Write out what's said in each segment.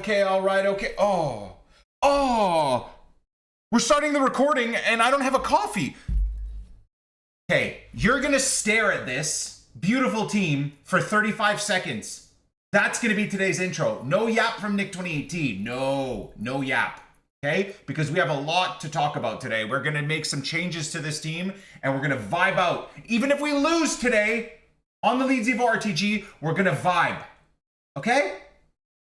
Okay, all right, okay. Oh, we're starting the recording and I don't have a coffee. Okay, you're gonna stare at this beautiful team for 35 seconds. That's gonna be today's intro. No yap from Nick 2018. No yap. Okay, because we have a lot to talk about today. We're gonna make some changes to this team and we're gonna vibe out. Even if we lose today on the LEEDS EVO RTG, we're gonna vibe. Okay?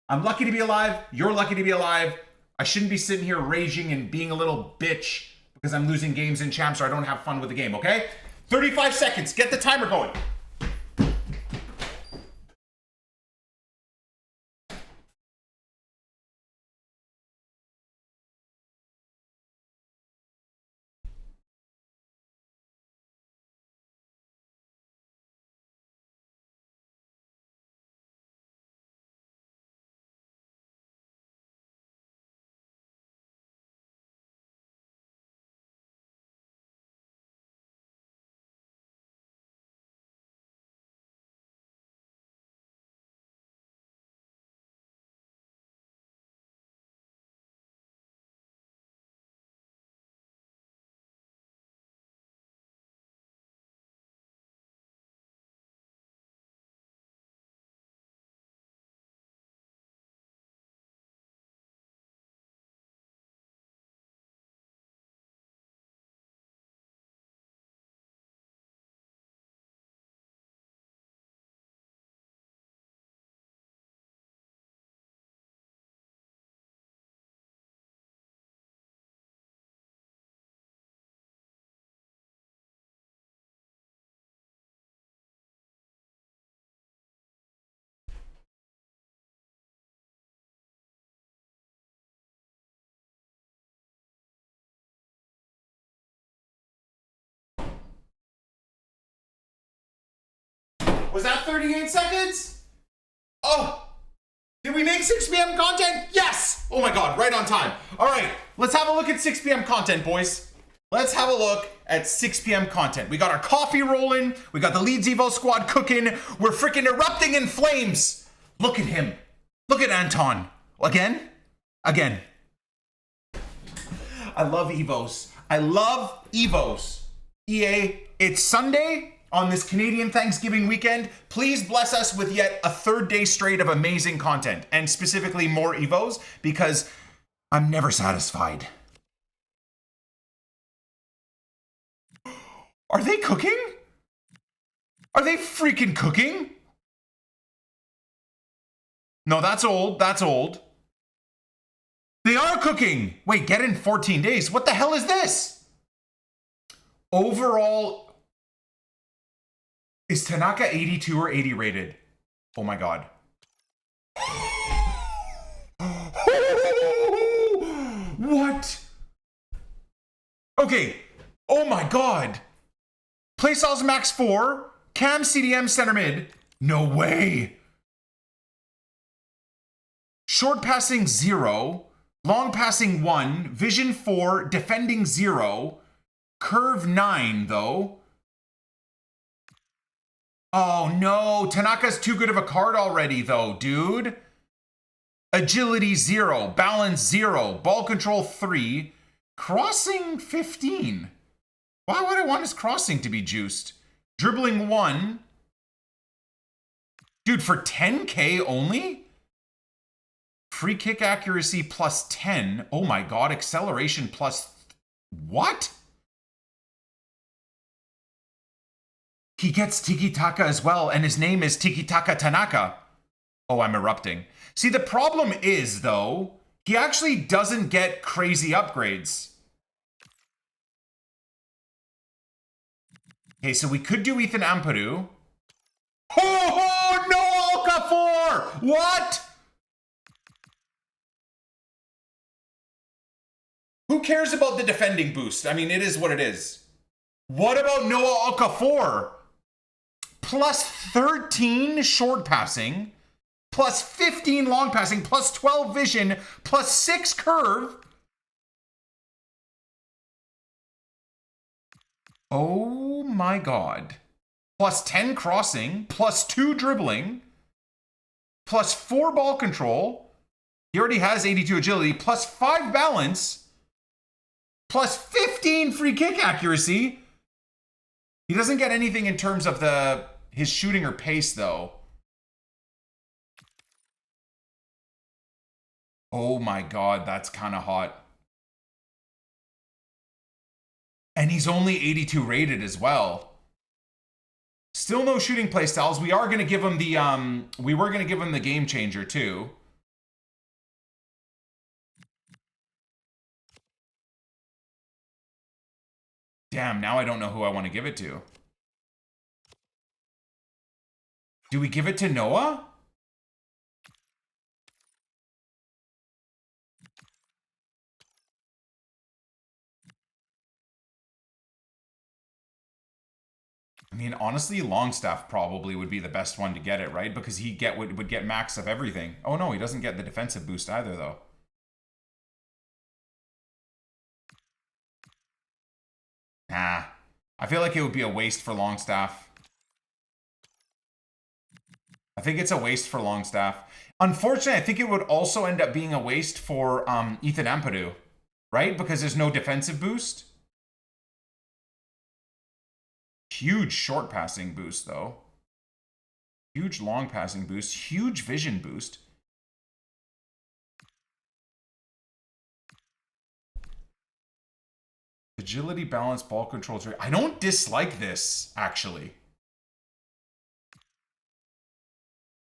I'm lucky to be alive. You're lucky to be alive. I shouldn't be sitting here raging and being a little bitch because I'm losing games in champs or I don't have fun with the game, okay? 35 seconds. Get the timer going. Was that 38 seconds? Oh, did we make 6 p.m. content? Yes! Oh my God, right on time. All right, let's have a look at 6 p.m. content, boys. Let's have a look at 6 p.m. content. We got our coffee rolling. We got the LEEDS EVO squad cooking. We're freaking erupting in flames. Look at him. Look at Anton. Again? Again. I love EVOs. I love EVOs. EA, it's Sunday on this Canadian Thanksgiving weekend. Please bless us with yet a third day straight of amazing content, and specifically more EVOs, because I'm never satisfied. Are they cooking? Are they freaking cooking? No, that's old. That's old. They are cooking. Wait, get in 14 days. What the hell is this? Overall, is Tanaka 82 or 80 rated? Oh my God. What? Okay. Oh my God. Playstyles max 4. Cam CDM center mid. No way. Short passing 0. Long passing 1. Vision 4. Defending 0. Curve 9 though. Oh no, Tanaka's too good of a card already though, dude. Agility 0, balance 0, ball control 3, crossing 15. Why would I want his crossing to be juiced? Dribbling 1. Dude, for 10k only? Free kick accuracy plus 10. Oh my God, acceleration plus... What? He gets Tiki-Taka as well, and his name is Tiki-Taka Tanaka. Oh, I'm erupting. See, the problem is, though, he actually doesn't get crazy upgrades. Okay, so we could do Ethan Ampadu. Oh, no Okafor! What? Who cares about the defending boost? I mean, it is what it is. What about Noah Okafor? Plus 13 short passing, plus 15 long passing, plus 12 vision, plus 6 curve. Oh my God. Plus 10 crossing, plus 2 dribbling, plus 4 ball control, He already has 82 agility, plus 5 balance, plus 15 free kick accuracy. He doesn't get anything in terms of his shooting or pace, though. Oh my god, that's kind of hot. And he's only 82 rated as well. Still no shooting play styles. We are going to give him the we were going to give him the game changer too. Damn, now I don't know who I want to give it to. Do we give it to Noah? I mean, honestly, Longstaff probably would be the best one to get it, right? Because he would get max of everything. Oh no, he doesn't get the defensive boost either, though. Nah. I feel like it would be a waste for Longstaff. I think it's a waste for Longstaff. Unfortunately, I think it would also end up being a waste for Ethan Ampadu, right? Because there's no defensive boost. Huge short passing boost, though. Huge long passing boost. Huge vision boost. Agility, balance, ball control. I don't dislike this, actually.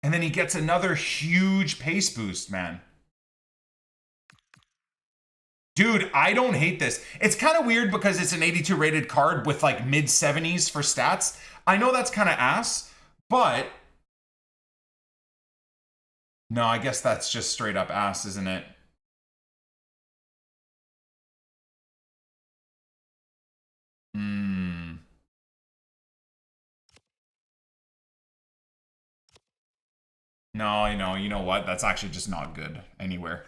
And then he gets another huge pace boost, man. Dude, I don't hate this. It's kind of weird because it's an 82 rated card with like mid 70s for stats. I know that's kind of ass, but no, I guess that's just straight up ass, isn't it? No, you know what? That's actually just not good anywhere.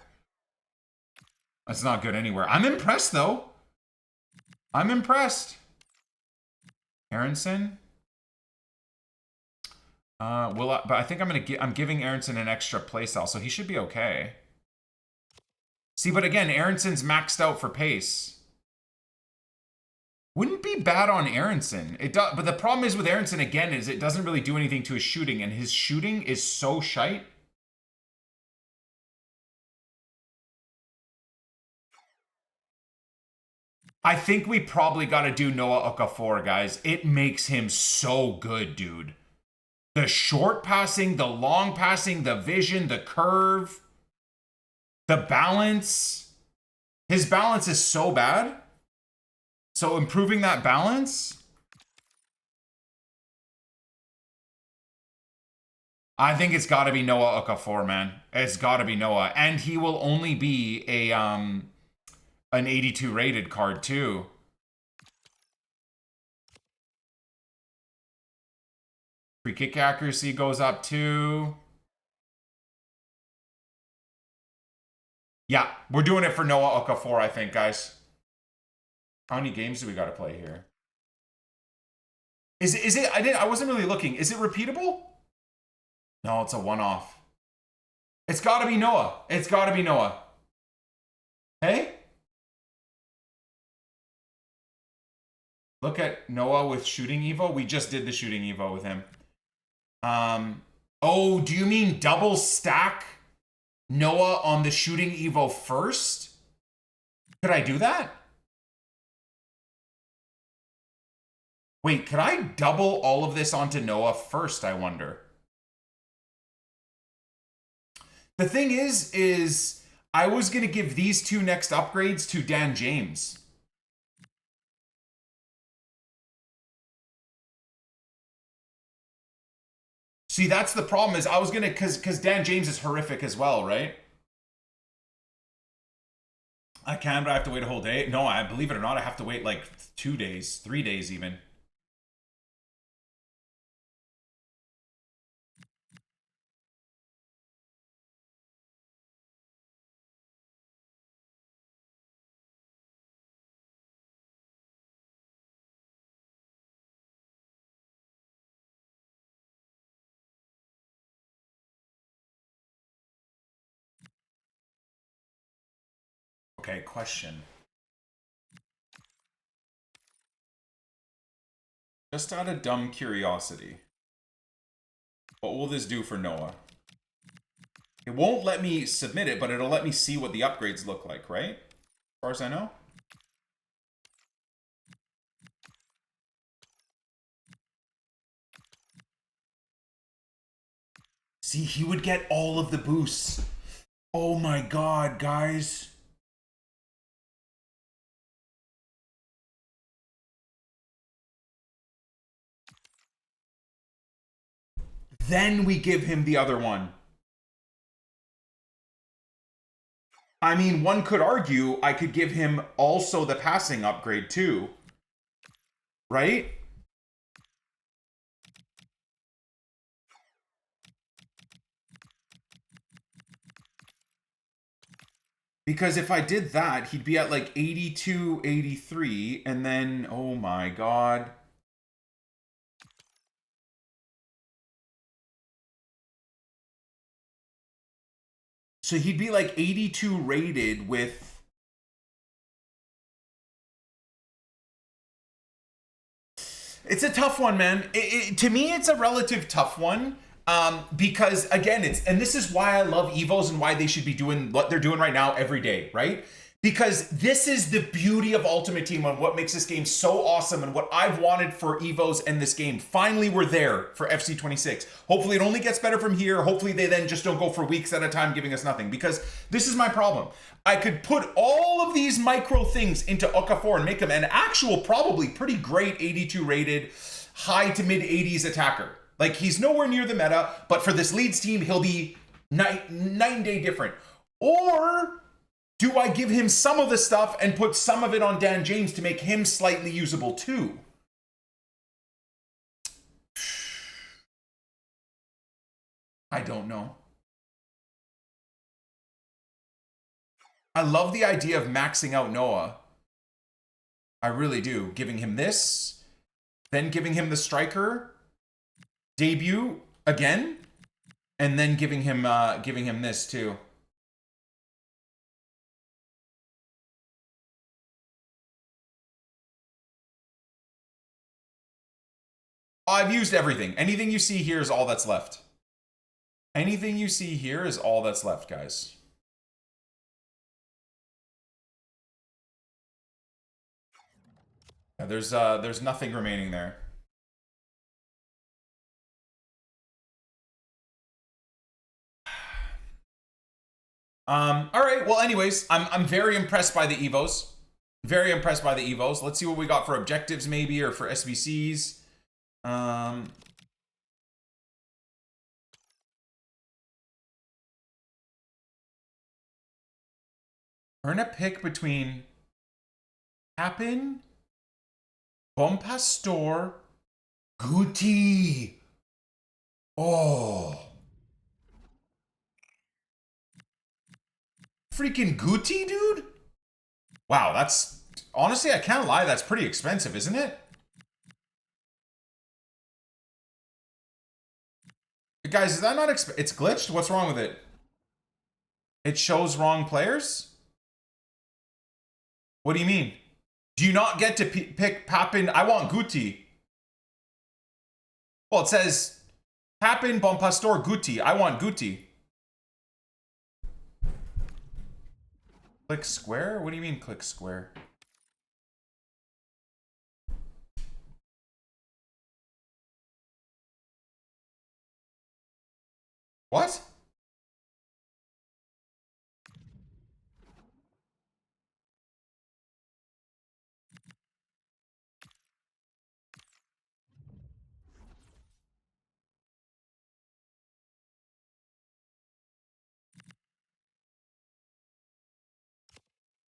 That's not good anywhere. I'm impressed, though. I'm impressed. Aronson. But I think I'm giving Aronson an extra playstyle, so he should be okay. See, but again, Aronson's maxed out for pace. Wouldn't be bad on Aronson. It does, but the problem is with Aronson again is it doesn't really do anything to his shooting, and his shooting is so shite. I think we probably got to do Noah Okafor, guys. It makes him so good, dude. The short passing, the long passing, the vision, the curve, the balance. His balance is so bad. So improving that balance, I think it's got to be Noah Okafor, man. It's got to be Noah, and he will only be an 82 rated card too. Free kick accuracy goes up too. Yeah, we're doing it for Noah Okafor, I think, guys. How many games do we got to play here? Is it? I wasn't really looking. Is it repeatable? No, it's a one-off. It's got to be Noah. It's got to be Noah. Hey? Look at Noah with shooting Evo. We just did the shooting Evo with him. Oh, do you mean double stack Noah on the shooting Evo first? Could I do that? Wait, could I double all of this onto Noah first, I wonder? The thing is I was going to give these two next upgrades to Dan James. See, that's the problem is I was going to, because Dan James is horrific as well, right? I can, but I have to wait a whole day. No, I believe it or not, I have to wait like 2 days, 3 days even. Okay, question. Just out of dumb curiosity, what will this do for Noah? It won't let me submit it, but it'll let me see what the upgrades look like, right? As far as I know. See, he would get all of the boosts. Oh my god, guys. Then we give him the other one. I mean, one could argue I could give him also the passing upgrade too. Right? Because if I did that, he'd be at like 82, 83, and then, oh my god. So he'd be like 82 rated with... It's a tough one, man. To me, it's a relative tough one. Because again, and this is why I love EVOs and why they should be doing what they're doing right now every day, right? Because this is the beauty of Ultimate Team and what makes this game so awesome and what I've wanted for EVOs and this game. Finally, we're there for FC26. Hopefully it only gets better from here. Hopefully they then just don't go for weeks at a time giving us nothing, because this is my problem. I could put all of these micro things into Okafor and make him an actual, probably pretty great 82 rated, high to mid 80s attacker. Like, he's nowhere near the meta, but for this Leeds team, he'll be night and day different. Or do I give him some of the stuff and put some of it on Dan James to make him slightly usable too? I don't know. I love the idea of maxing out Noah. I really do. Giving him this, then giving him the striker debut again, and then giving him this too. I've used everything. Anything you see here is all that's left. Anything you see here is all that's left, guys. Yeah, there's nothing remaining there. All right. Well, anyways, I'm very impressed by the EVOs. Very impressed by the EVOs. Let's see what we got for objectives, maybe, or for SBCs. Earn a pick between Happen, Bon Pastor, Guti. Oh. Freaking Guti, dude? Wow, that's... Honestly, I can't lie, that's pretty expensive, isn't it? Guys, is that not it's glitched? What's wrong with it? It shows wrong players? What do you mean? Do you not get to pick Papin? I want Guti. Well, it says Papin, Bon Pastor, Guti. I want Guti. Click square? What do you mean click square? What?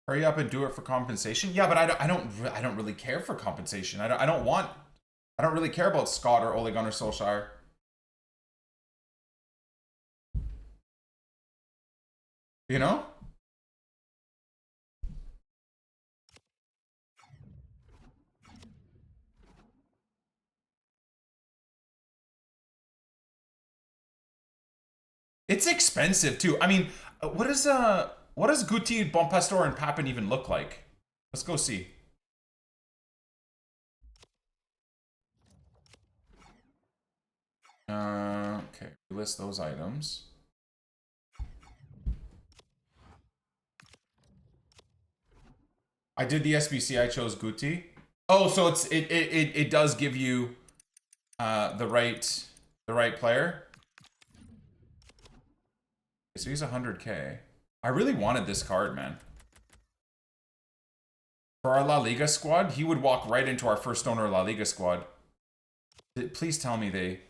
Hurry up and do it for compensation. Yeah, but I don't really care for compensation. I don't really care about Scott or Ole Gunnar Solskjaer. You know? It's expensive too. I mean, what is what does Guti, Bonpastor, and Papin even look like? Let's go see. Okay, list those items. I did the SBC. I chose Guti. Oh, so it does give you the right player. So he's 100K. I really wanted this card, man. For our La Liga squad, he would walk right into our first owner La Liga squad. Please tell me they...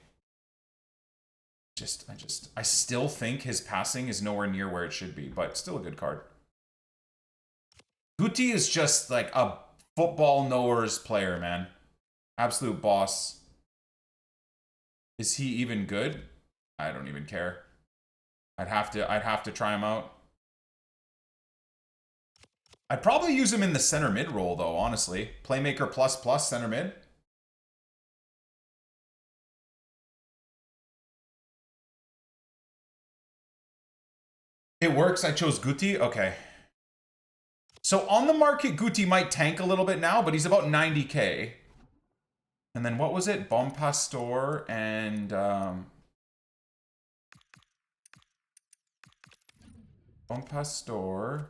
I still think his passing is nowhere near where it should be, but still a good card. Guti is just like a football knowers player, man. Absolute boss. Is he even good? I don't even care. I'd have to try him out. I'd probably use him in the center mid role though, honestly. Playmaker plus center mid. It works. I chose Guti. Okay. So on the market, Guti might tank a little bit now, but he's about 90K. And then what was it? Bonpastor and Bonpastor.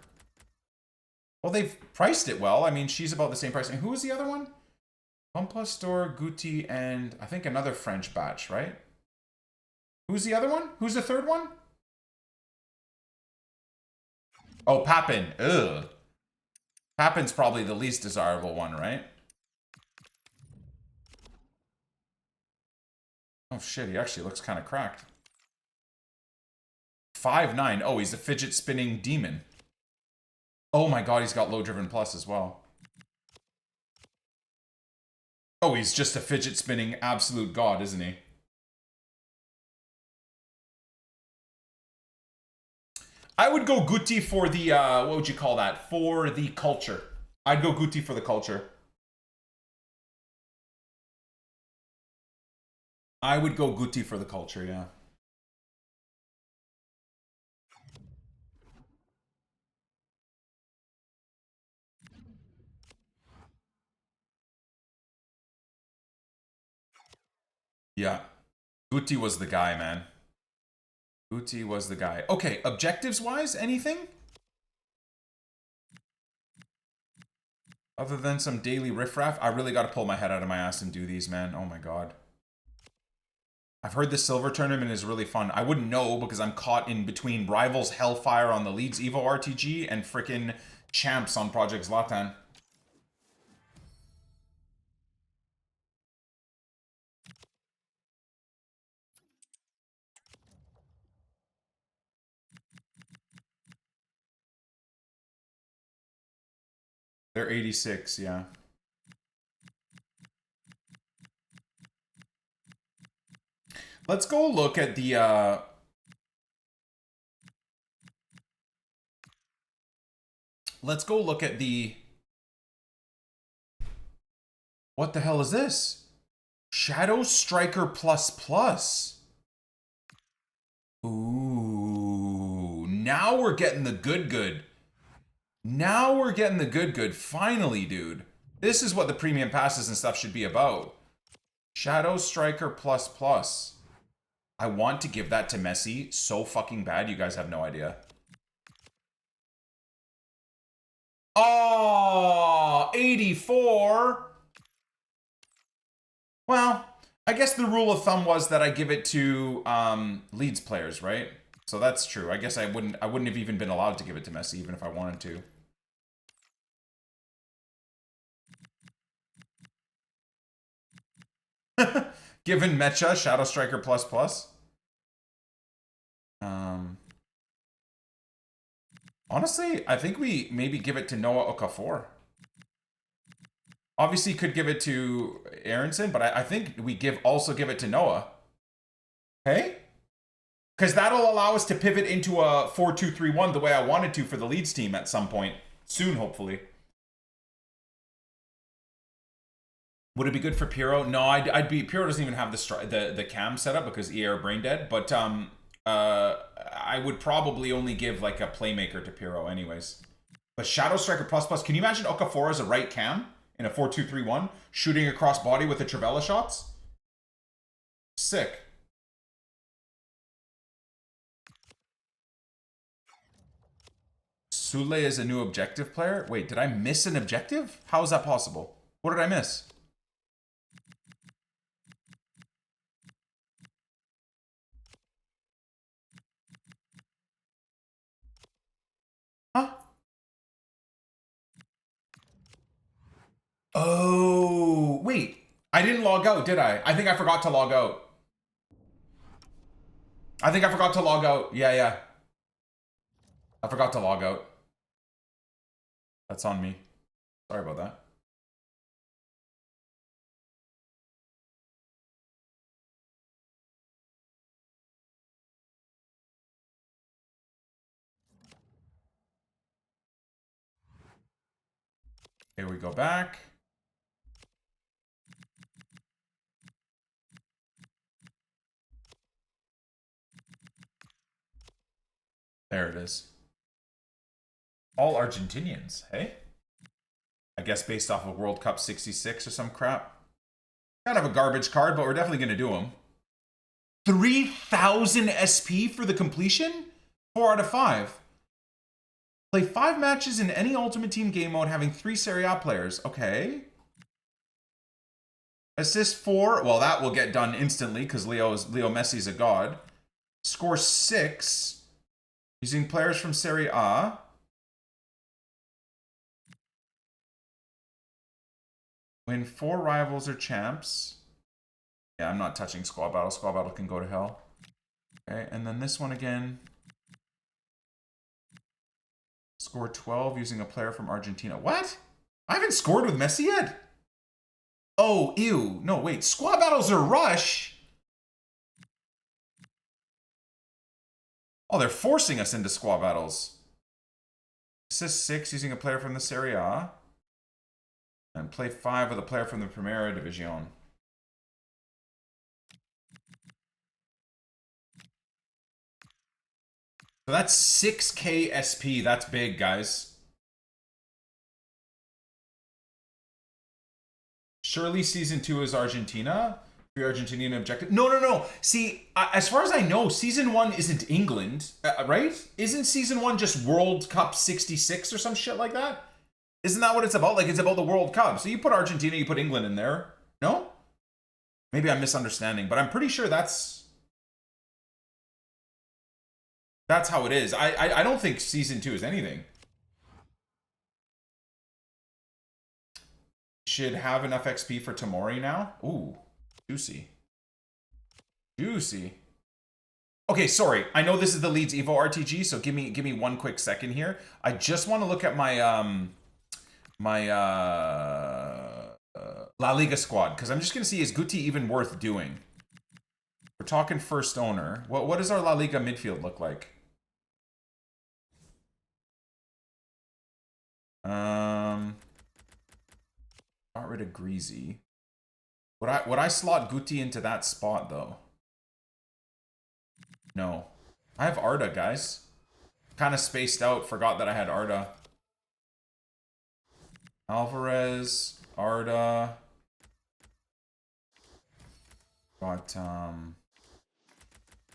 Well, they've priced it well. I mean, she's about the same price. And who was the other one? Bonpastor, Guti, and I think another French batch, right? Who's the other one? Who's the third one? Oh, Papin. Ugh. Papin's probably the least desirable one, right? Oh shit, he actually looks kind of cracked. 5'9". Oh, he's a fidget spinning demon. Oh my god, he's got low driven plus as well. Oh, he's just a fidget spinning absolute god, isn't he? I would go Guti for the, what would you call that? For the culture. I'd go Guti for the culture. I would go Guti for the culture, yeah. Yeah. Guti was the guy, man. Guti was the guy. Okay, objectives-wise, anything? Other than some daily riffraff, I really got to pull my head out of my ass and do these, man. Oh my god. I've heard the silver tournament is really fun. I wouldn't know because I'm caught in between Rivals Hellfire on the LEEDS EVO RTG and frickin' Champs on Project Zlatan. They're 86, yeah. Let's go look at the, let's go look at the... What the hell is this? Shadow Striker ++. Ooh, now we're getting the good. Now we're getting the good. Finally, dude. This is what the premium passes and stuff should be about. Shadow Striker ++. I want to give that to Messi so fucking bad, you guys have no idea. Oh, 84. Well, I guess the rule of thumb was that I give it to LEEDS players, right? So that's true. I guess I wouldn't have even been allowed to give it to Messi even if I wanted to. Given Mecha, Shadow Striker ++. Honestly, I think we maybe give it to Noah Okafor. Obviously, could give it to Aronson, but I think we also give it to Noah. Hey? Because that'll allow us to pivot into a 4-2-3-1 the way I wanted to for the LEEDS team at some point. Soon, hopefully. Would it be good for Piro? No, I'd be... Piro doesn't even have the cam set up because EA are brain dead. But I would probably only give like a playmaker to Piro anyways. But Shadow Striker plus plus, can you imagine Okafor as a right cam in a 4-2-3-1 shooting across body with the Trivela shots? Sick. Sule is a new objective player? Wait, did I miss an objective? How is that possible? What did I miss? Huh? Oh, wait. I didn't log out, did I? I think I forgot to log out. Yeah. I forgot to log out. That's on me. Sorry about that. Here we go back. There it is. All Argentinians, hey? I guess based off of World Cup 66 or some crap. Kind of a garbage card, but we're definitely going to do them. 3,000 SP for the completion? 4 out of 5. Play 5 matches in any Ultimate Team game mode having 3 Serie A players. Okay. Assist 4. Well, that will get done instantly because Leo Messi's a god. Score 6. Using players from Serie A. Win 4 rivals or champs. Yeah, I'm not touching Squad Battle. Squad Battle can go to hell. Okay, and then this one again. Score 12 using a player from Argentina. What? I haven't scored with Messi yet. Oh, ew. No, wait. Squad Battles are rush. Oh, they're forcing us into Squad Battles. Assist 6 using a player from the Serie A. And play 5 with a player from the Primera Division. So that's 6k SP. That's big, guys. Surely Season 2 is Argentina. 3 Argentinian objective. No. See, as far as I know, Season 1 isn't England, right? Isn't Season 1 just World Cup 66 or some shit like that? Isn't that what it's about? Like, it's about the World Cup. So you put Argentina, you put England in there. No? Maybe I'm misunderstanding, but I'm pretty sure that's how it is. I don't think Season 2 is anything. Should have enough XP for Tamori now. Ooh, juicy. Juicy. Okay, sorry. I know this is the LEEDS EVO RTG, so give me one quick second here. I just want to look at my La Liga squad, because I'm just going to see, is Guti even worth doing? We're talking first owner. What does our La Liga midfield look like? Got rid of Greasy. Would I slot Guti into that spot, though? No. I have Arda, guys. Kind of spaced out. Forgot that I had Arda. Alvarez, Arda. Got,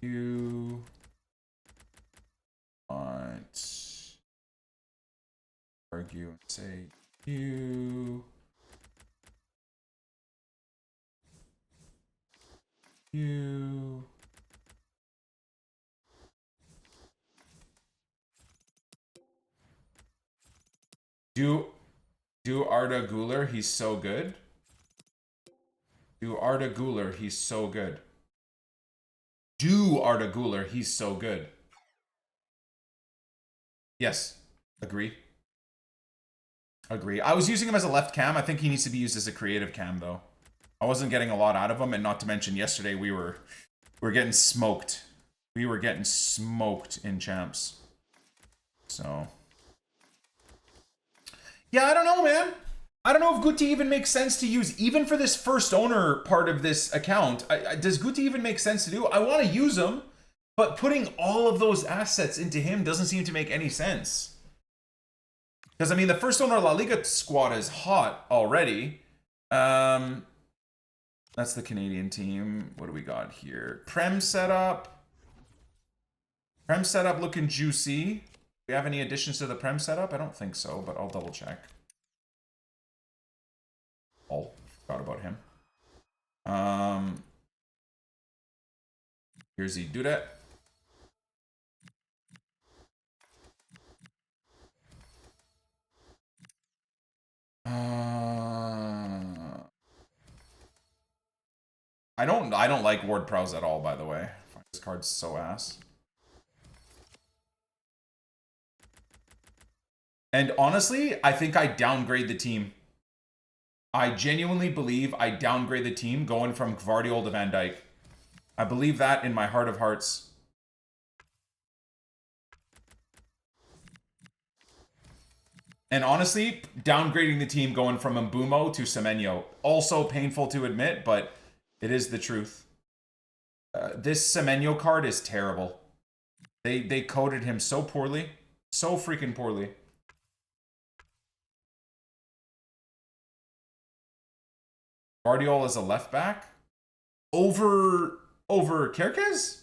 you. Might argue and say you. You. Do Arda Güler, he's so good. Do Arda Güler, he's so good. Do Arda Güler, he's so good. Yes, agree. Agree. I was using him as a left cam. I think he needs to be used as a creative cam, though. I wasn't getting a lot out of him, and not to mention yesterday we were getting smoked. We were getting smoked in champs. So yeah, I don't know, man. I don't know if Guti even makes sense to use, even for this first owner part of this account. Does Guti even make sense to do? I want to use him, But putting all of those assets into him doesn't seem to make any sense. Because, I mean, the first owner La Liga squad is hot already. That's the Canadian team. What do we got here? Prem setup. Prem setup looking juicy. Do we have any additions to the Prem setup? I don't think so, but I'll double check. Oh, forgot about him. Here's the Dudet. I don't like Ward Prowse at all, by the way. This card's so ass. And honestly, I think I downgrade the team. I genuinely believe I downgrade the team going from Gvardiol to Van Dijk. I believe that in my heart of hearts. And honestly, downgrading the team going from Mbumo to Semenyo. Also painful to admit, but it is the truth. This Semenyo card is terrible. They coded him so poorly. So freaking poorly. Gvardiol is a left back? Over Kerkez?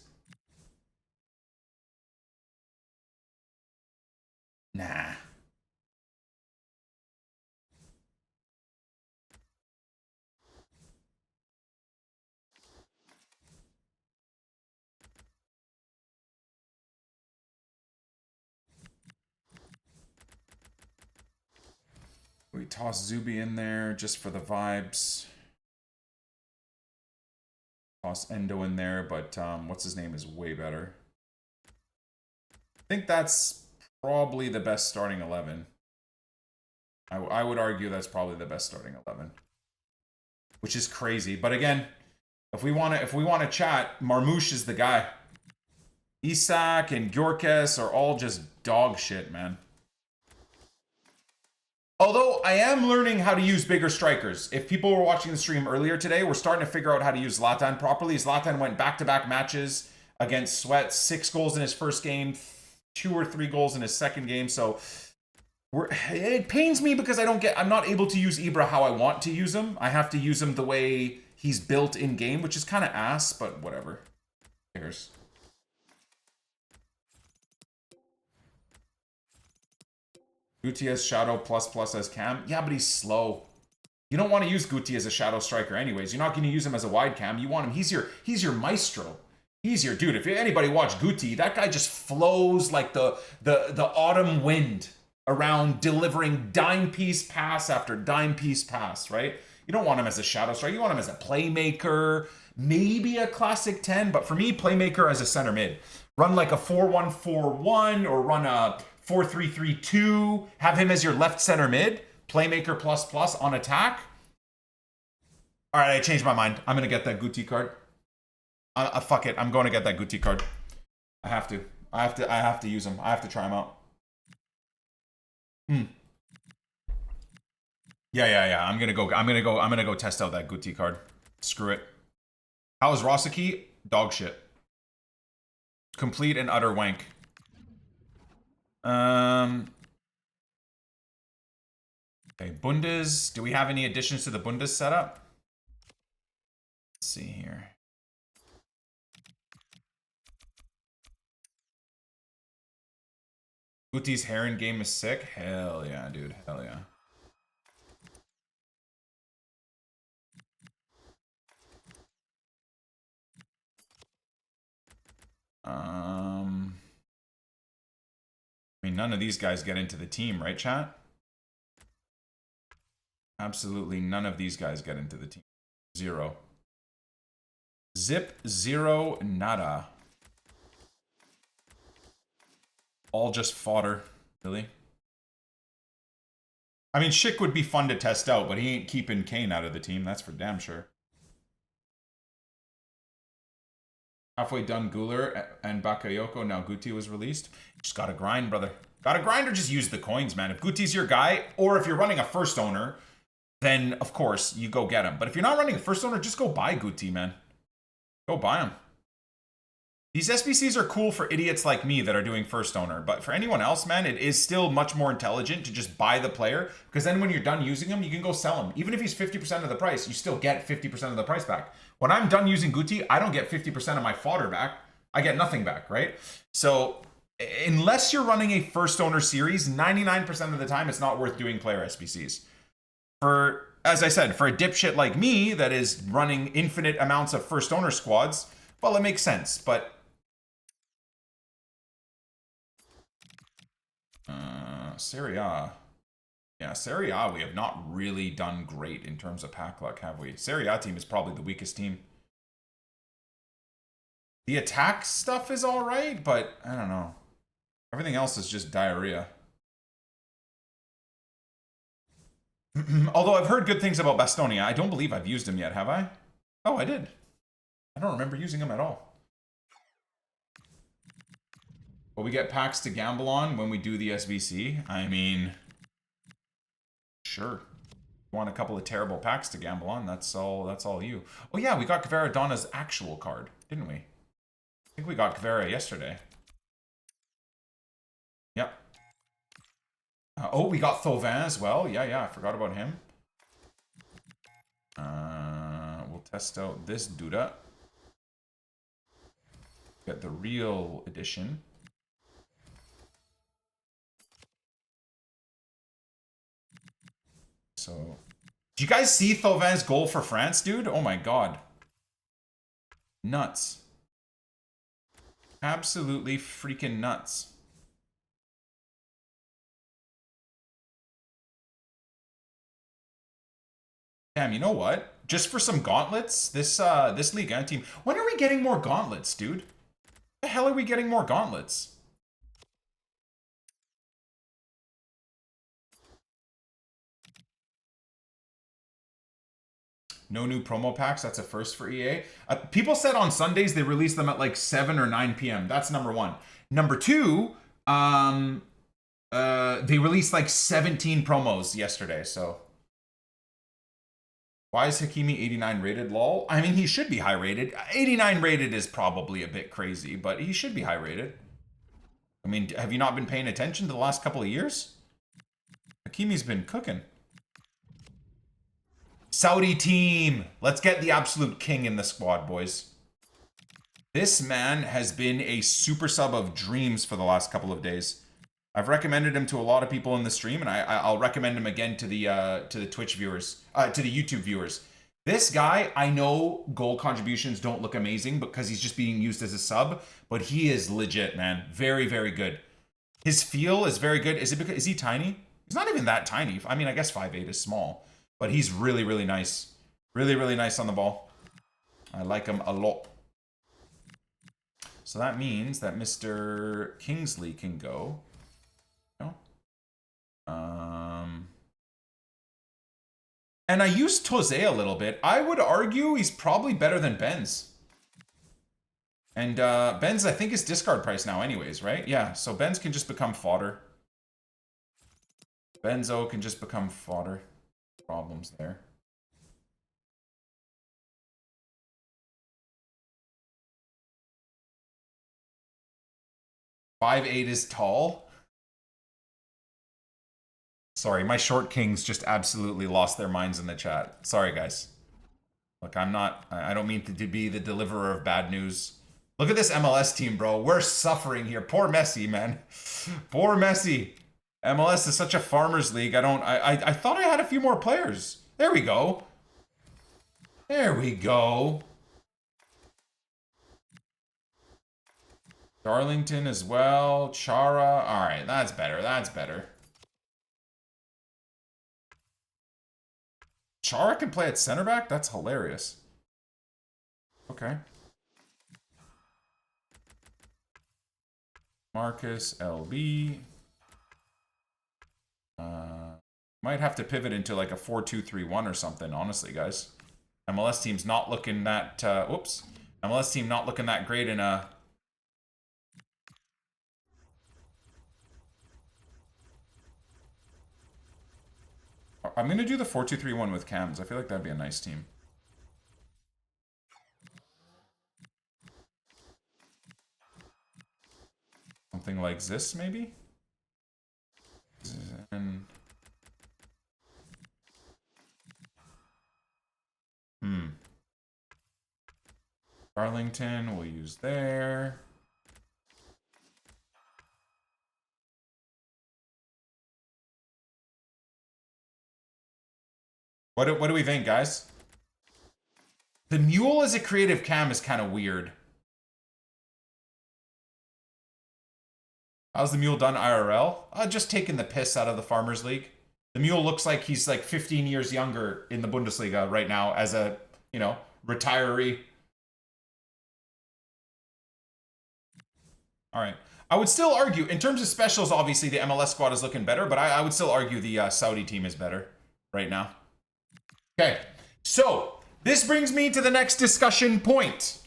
Nah. We toss Zuby in there just for the vibes. Toss Endo in there, but what's his name is way better. I think that's probably the best starting 11. I would argue that's probably the best starting 11. Which is crazy. But again, if we want to chat, Marmouche is the guy. Isak and Györkös are all just dog shit, man. Although I am learning how to use bigger strikers. If people were watching the stream earlier today, we're starting to figure out how to use Zlatan properly. Zlatan went back-to-back matches against Sweat, 6 goals in his first game, 2 or 3 goals in his second game. So it pains me because I'm not able to use Ibra how I want to use him. I have to use him the way he's built in game, which is kind of ass, but whatever. Who cares? Guti as Shadow ++ as Cam. Yeah, but he's slow. You don't want to use Guti as a shadow striker anyways. You're not going to use him as a wide cam. You want him. He's your maestro. He's your dude. If anybody watched Guti, that guy just flows like the autumn wind around delivering dime piece pass after dime piece pass, right? You don't want him as a shadow striker. You want him as a playmaker, maybe a classic 10, but for me, playmaker as a center mid. Run like a 4-1-4-1 or run a 4-3-3-2, have him as your left center mid, playmaker ++ on attack. All right, I changed my mind. I'm gonna get that Guti card. Fuck it, I'm going to get that Guti card. I have to use him. I have to try him out. Yeah. I'm gonna go test out that Guti card. Screw it. How is Rosaki? Dog shit. Complete and utter wank. Okay, Bundes. Do we have any additions to the Bundes setup? Let's see here. Guti's Heron game is sick. Hell yeah, dude. Hell yeah. I mean, none of these guys get into the team, right, chat? Absolutely none of these guys get into the team. 0. Zip, 0, nada. All just fodder, really. I mean, Schick would be fun to test out, but he ain't keeping Kane out of the team. That's for damn sure. Halfway done Guler and Bakayoko. Now Guti was released. Just gotta grind, brother. Gotta grind or just use the coins, man. If Guti's your guy, or if you're running a first owner, then of course you go get him. But if you're not running a first owner, just go buy Guti, man. Go buy him. These SBCs are cool for idiots like me that are doing first owner, but for anyone else, man, it is still much more intelligent to just buy the player, because then when you're done using him, you can go sell him. Even if he's 50% of the price, you still get 50% of the price back. When I'm done using Guti, I don't get 50% of my fodder back. I get nothing back, right? So unless you're running a first owner series, 99% of the time, it's not worth doing player SBCs. For, as I said, for a dipshit like me that is running infinite amounts of first owner squads, well, it makes sense, but Serie A. Yeah, Serie A, we have not really done great in terms of pack luck, have we? Serie A team is probably the weakest team. The attack stuff is all right, but I don't know. Everything else is just diarrhea. Although I've heard good things about Bastonia. I don't believe I've used him yet, have I? Oh, I did. I don't remember using him at all. But we get packs to gamble on when we do the SBC. I mean, sure. Want a couple of terrible packs to gamble on? That's all you. Oh yeah, we got Kvaradonna's actual card, didn't we? I think we got Kvara yesterday. Yep. Oh, we got Thauvin as well. Yeah, I forgot about him. We'll test out this Duda. Get the real edition. So, do you guys see Thauvin's goal for France, dude? Oh my god. Nuts. Absolutely freaking nuts. Damn, you know what? Just for some gauntlets, this Ligue 1 team. When are we getting more gauntlets, dude? The hell are we getting more gauntlets? No new promo packs. That's a first for EA. People said on Sundays they release them at like 7 or 9 p.m. That's number one. Number two, they released like 17 promos yesterday. So why is Hakimi 89 rated? Lol. I mean, he should be high rated. 89 rated is probably a bit crazy, but he should be high rated. I mean, have you not been paying attention to the last couple of years? Hakimi's been cooking. Saudi team. Let's get the absolute king in the squad, boys. This man has been a super sub of dreams for the last couple of days. I've recommended him to a lot of people in the stream, and I'll recommend him again to the Twitch viewers, to the YouTube viewers. This guy, I know goal contributions don't look amazing because he's just being used as a sub, but he is legit, man. Very, very good. His feel is very good. Is he tiny? He's not even that tiny. I mean, I guess 5'8" is small. But he's really, really nice. Really, really nice on the ball. I like him a lot. So that means that Mr. Kingsley can go. No? And I used Toze a little bit. I would argue he's probably better than Benz. And Benz, I think, is discard price now anyways, right? Yeah, so Benz can just become fodder. Benzo can just become fodder. Problems there. "5'8" is tall. Sorry, my short kings just absolutely lost their minds in the chat. Sorry, guys. Look, I don't mean to be the deliverer of bad news. Look at this MLS team, bro. We're suffering here. Poor Messi, man. Poor Messi. MLS is such a farmers league. I thought I had a few more players. There we go. There we go. Darlington as well. Chara. All right, that's better. That's better. Chara can play at center back? That's hilarious. Okay. Marcus, LB. Might have to pivot into like a 4-2-3-1 or something, honestly, guys. MLS team's not looking that, whoops. MLS team not looking that great in a... I'm going to do the 4-2-3-1 with cams. I feel like that'd be a nice team. like this, maybe? And Arlington we'll use there. What do we think, guys? The mule as a creative cam is kind of weird. How's the mule done IRL? Just taking the piss out of the Farmers League. The mule looks like he's like 15 years younger in the Bundesliga right now as a, you know, retiree. All right. I would still argue, in terms of specials, obviously the MLS squad is looking better, but I would still argue the Saudi team is better right now. Okay. So, this brings me to the next discussion point.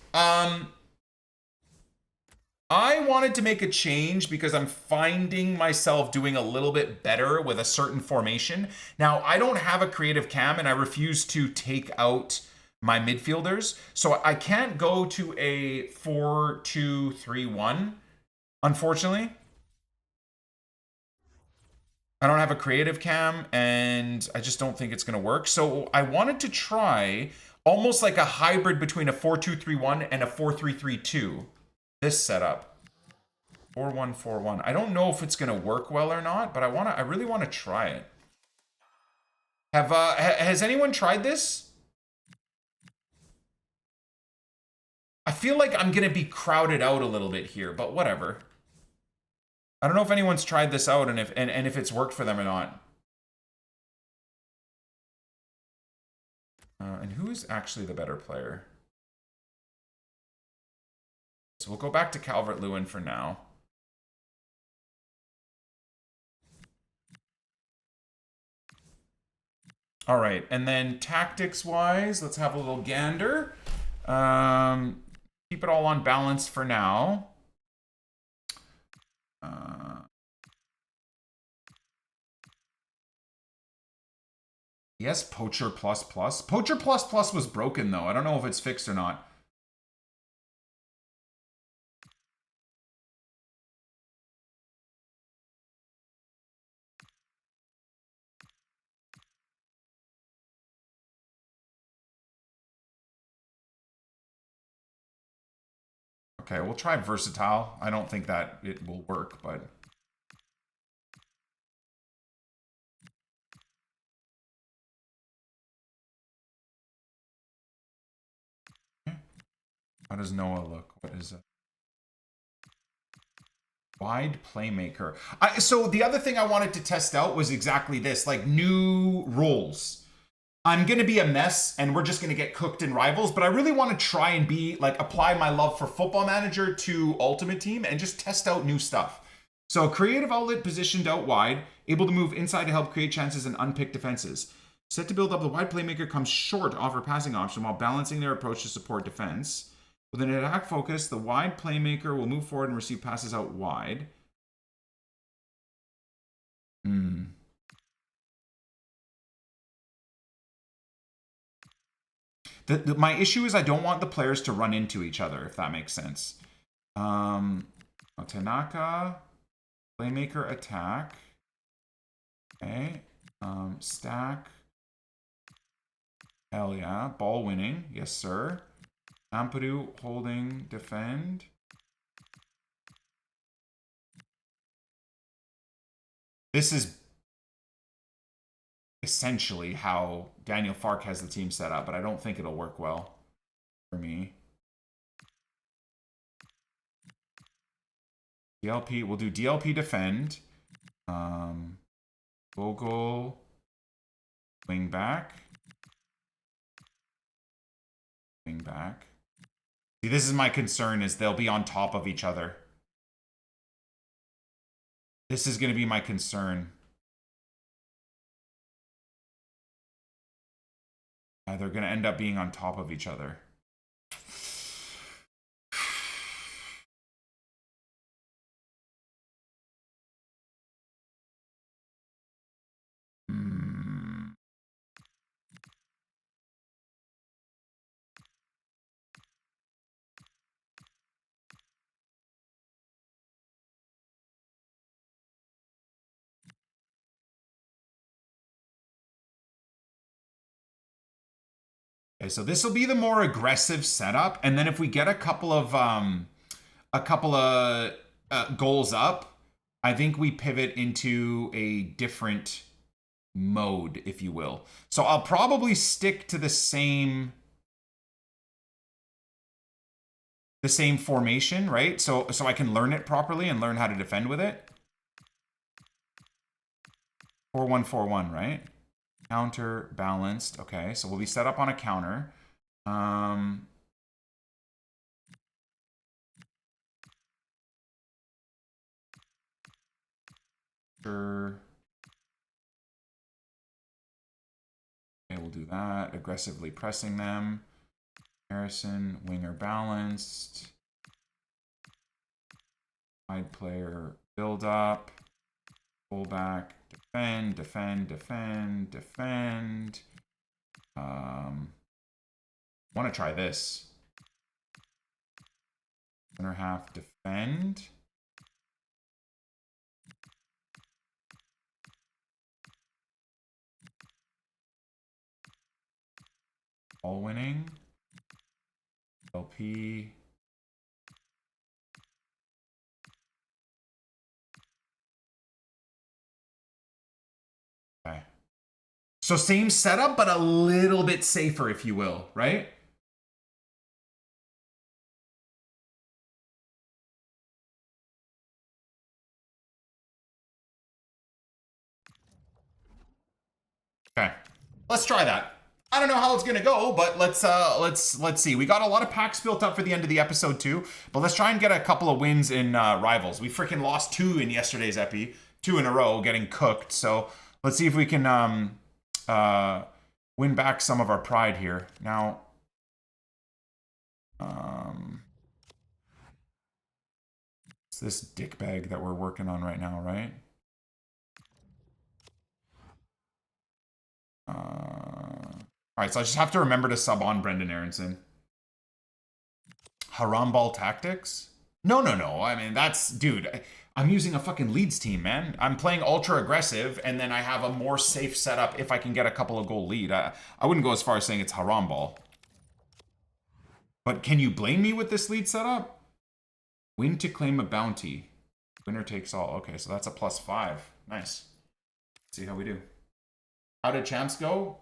I wanted to make a change because I'm finding myself doing a little bit better with a certain formation. Now, I don't have a creative cam and I refuse to take out my midfielders. So I can't go to a 4-2-3-1, unfortunately. I don't have a creative cam and I just don't think it's going to work. So I wanted to try almost like a hybrid between a 4-2-3-1 and a 4-3-3-2. This setup. 4-1-4-1. I don't know if it's gonna work well or not, but I really want to try it. Has anyone tried this? I feel like I'm gonna be crowded out a little bit here, but whatever. I don't know if anyone's tried this out and if it's worked for them or not. And who is actually the better player? So we'll go back to Calvert-Lewin for now. All right, and then tactics-wise, let's have a little gander. Keep it all on balance for now. Yes, Poacher++. Poacher++ was broken, though. I don't know if it's fixed or not. Okay, we'll try Versatile. I don't think that it will work, but... How does Noah look? What is it? Wide playmaker. So the other thing I wanted to test out was exactly this, like new roles. I'm going to be a mess and we're just going to get cooked in Rivals, but I really want to try and be like apply my love for Football Manager to Ultimate Team and just test out new stuff. So creative outlet positioned out wide, able to move inside to help create chances and unpick defenses. Set to build up, the wide playmaker comes short to offer passing option while balancing their approach to support defense. With an attack focus, the wide playmaker will move forward and receive passes out wide. My issue is I don't want the players to run into each other, if that makes sense. Tanaka, playmaker attack. Okay. Stack. Hell yeah. Ball winning. Yes, sir. Ampadu holding, defend. This is essentially how Daniel Fark has the team set up, but I don't think it'll work well for me. DLP, we'll do DLP defend. Vogel, wing back. Wing back. See, this is my concern, is they'll be on top of each other. This is going to be my concern. They're going to end up being on top of each other. Okay, so this will be the more aggressive setup, and then if we get a couple of goals up, I think we pivot into a different mode, if you will. So I'll probably stick to the same formation, right? So I can learn it properly and learn how to defend with it. 4-1-4-1, right? Counter balanced. Okay, so we'll be set up on a counter. Sure. Okay, we'll do that. Aggressively pressing them. Harrison, winger balanced. Wide player build up. Fullback, defend, defend, defend, defend. Want to try this. Center half defend. Ball winning. LP. Okay. So same setup, but a little bit safer, if you will, right? Okay. Let's try that. I don't know how it's gonna go, but let's see. We got a lot of packs built up for the end of the episode too, but let's try and get a couple of wins in rivals. We freaking lost 2 in yesterday's epi, 2 in a row, getting cooked. So let's see if we can win back some of our pride here. Now, it's this dickbag that we're working on right now, right? All right, so I just have to remember to sub on Brendan Aronson. Haram ball tactics? No. I mean, that's, dude, I'm using a fucking Leeds team, man. I'm playing ultra aggressive, and then I have a more safe setup if I can get a couple of goal lead. I wouldn't go as far as saying it's haram ball. But can you blame me with this lead setup? Win to claim a bounty. Winner takes all. Okay, so that's a +5. Nice. Let's see how we do. How did champs go?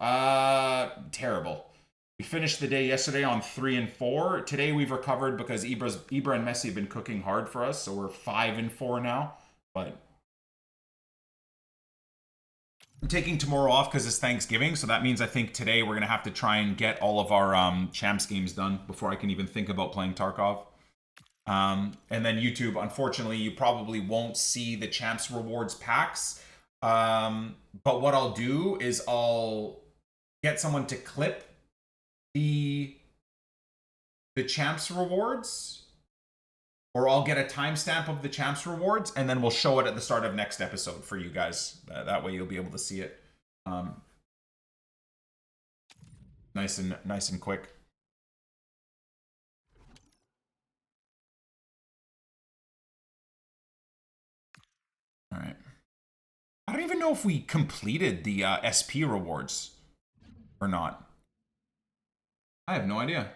Terrible. We finished the day yesterday on 3 and 4. Today we've recovered because Ibra and Messi have been cooking hard for us, so we're 5 and 4 now. But I'm taking tomorrow off because it's Thanksgiving, so that means I think today we're gonna have to try and get all of our champs games done before I can even think about playing Tarkov. And then YouTube, unfortunately, you probably won't see the champs rewards packs. But what I'll do is I'll get someone to clip the champs rewards, or I'll get a timestamp of the champs rewards, and then we'll show it at the start of next episode for you guys. That way you'll be able to see it nice and quick. All right. I don't even know if we completed the SP rewards or not. I have no idea.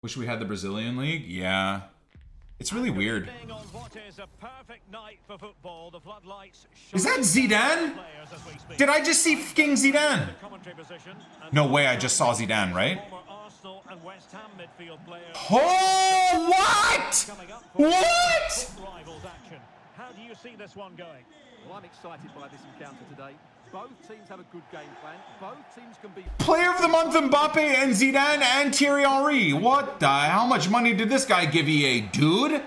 Wish we had the Brazilian league. Yeah. It's really weird. Is that Zidane? Did I just see fucking Zidane? No way, I just saw Zidane, right? Oh, what? What? How do you see this one going? Well, I'm excited by this encounter today. Both teams have a good game plan. Both teams can be... Player of the month Mbappe and Zidane and Thierry Henry. What the? How much money did this guy give EA, dude?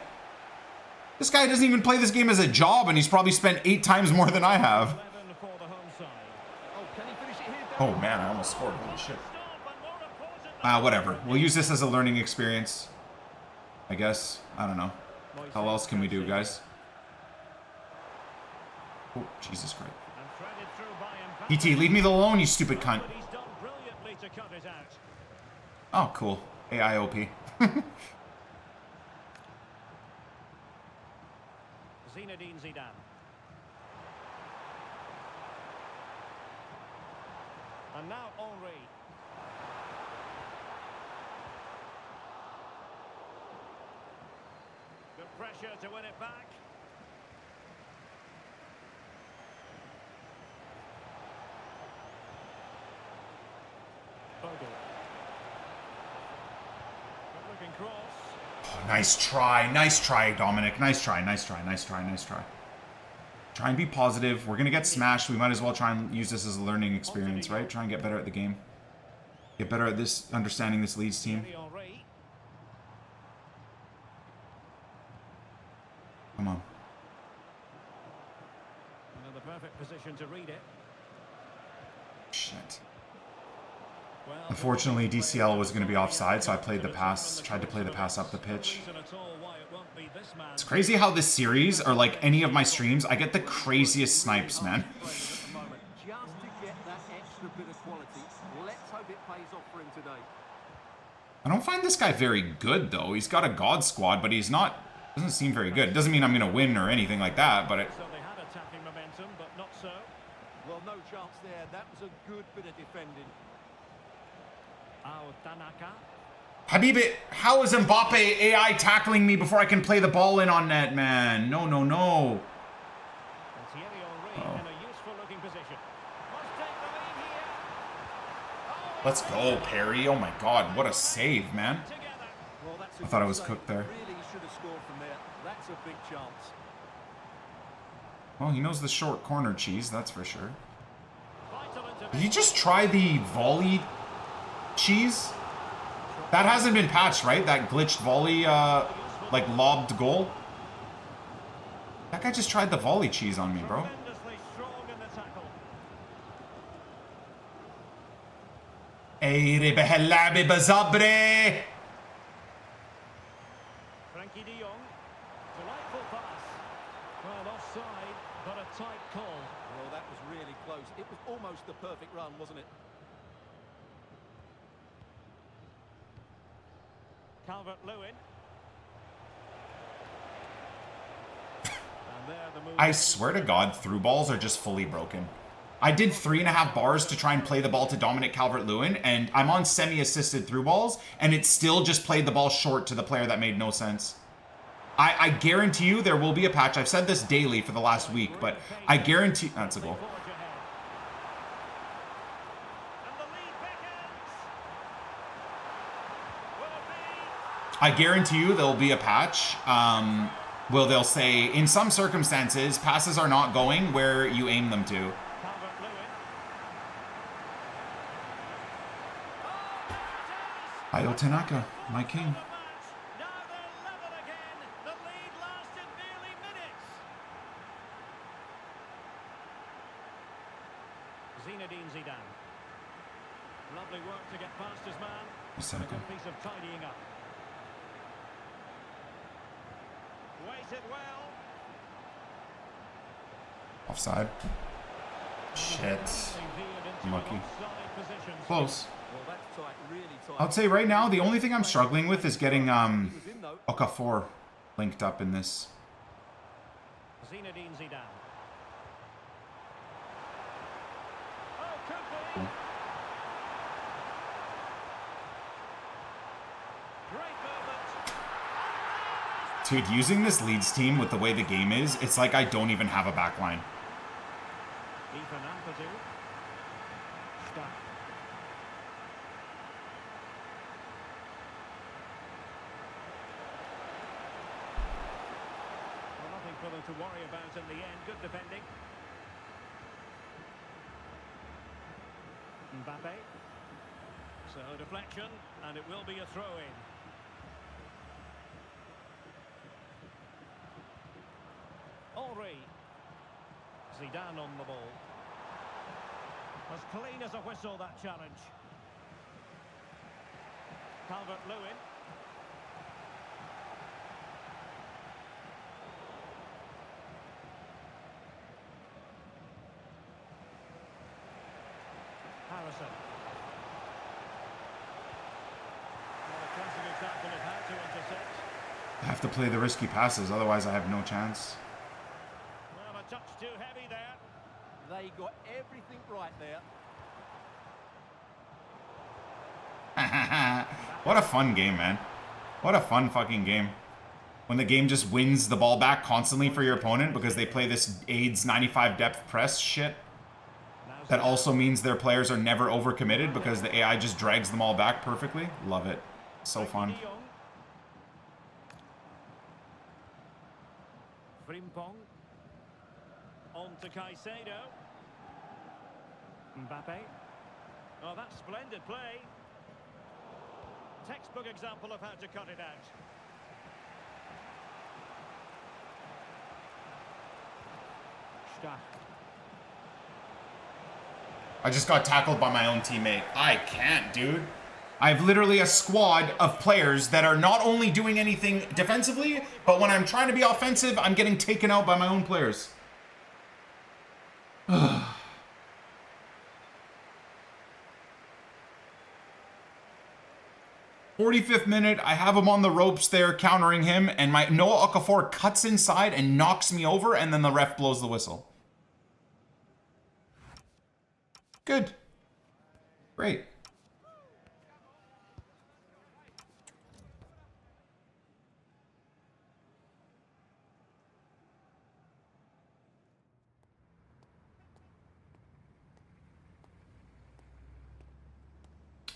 This guy doesn't even play this game as a job, and he's probably spent 8 times more than I have. Oh man, I almost scored. Holy shit. Whatever. We'll use this as a learning experience, I guess. I don't know. How else can we do, guys? Oh, Jesus Christ. PT, leave me alone, you stupid cunt. Oh, cool. AIOP. Zinedine Zidane. And now Henry. Good pressure to win it back. Bogle. Good looking cross. Oh, nice try, Dominic. Nice try. Try and be positive. We're gonna get smashed. We might as well try and use this as a learning experience, right? Try and get better at the game. Get better at this, understanding this Leeds team. Come on. The perfect position to read it. Shit. Unfortunately, DCL was going to be offside, so I played the pass, tried to play the pass up the pitch. It's crazy how this series, or like any of my streams, I get the craziest snipes, man. Just to get that extra bit of quality. Let's hope it pays off for him today. I don't find this guy very good, though. He's got a god squad, but he's not... doesn't seem very good. It doesn't mean I'm going to win or anything like that, but it... So they had attacking momentum, but not so. Well, no chance there. That was a good bit of defending. Tanaka. Habibi, how is Mbappe AI tackling me before I can play the ball in on net, man? No. In a useful looking position. Must take the lead here. Let's go, Perry. Oh my god, what a save, man. Well, that's I thought I was cooked there. Really should have scored from there. That's a big chance. Well, he knows the short corner cheese, that's for sure. Did he just try the volley cheese? That hasn't been patched, right? That glitched volley, like lobbed goal. That guy just tried the volley cheese on me, bro. Tremendously strong in the tackle. Ey ربح اللعب بزبري. Frankie de Jong. Delightful pass. Well, offside, but a tight call. Well, that was really close. It was almost the perfect run, wasn't it? Calvert-Lewin. I swear to God, through balls are just fully broken. I did 3.5 bars to try and play the ball to Dominic Calvert-Lewin, and I'm on semi-assisted through balls, and it still just played the ball short to the player. That made no sense. I guarantee you there will be a patch. I've said this daily for the last week, but I guarantee... That's a goal. I guarantee you there'll be a patch. Well, they'll say, in some circumstances, passes are not going where you aim them to. Ayo Tanaka, my king. Zinedine Zidane. Lovely work to get past his man. A good piece of tidying up. Waited well. Offside. Shit. Unlucky. Close. I'd say right now the only thing I'm struggling with is getting Okafor linked up in this. Zinedine Zidane. Dude, using this Leeds team with the way the game is, it's like I don't even have a backline. Nothing for them to worry about in the end. Good defending. Mbappe. So deflection, and it will be a throw-in. Henry. Zidane on the ball. As clean as a whistle, that challenge. Calvert-Lewin. Harrison. Well, a classic example of how to intercept. I have to play the risky passes, otherwise I have no chance. Well, a touch too heavy there. They got everything right there. What a fun game, man. What a fun fucking game. When the game just wins the ball back constantly for your opponent because they play this AIDS 95 depth press shit. That also means their players are never overcommitted because the AI just drags them all back perfectly. Love it. So fun. Frimpong. On to Caicedo. Mbappe. Oh, that's splendid play. Textbook example of how to cut it out. Stach. I just got tackled by my own teammate. I can't, dude. I have literally a squad of players that are not only doing anything defensively, but when I'm trying to be offensive, I'm getting taken out by my own players. 45th minute, I have him on the ropes there, countering him, and my Noah Okafor cuts inside and knocks me over, and then the ref blows the whistle. Good. Great.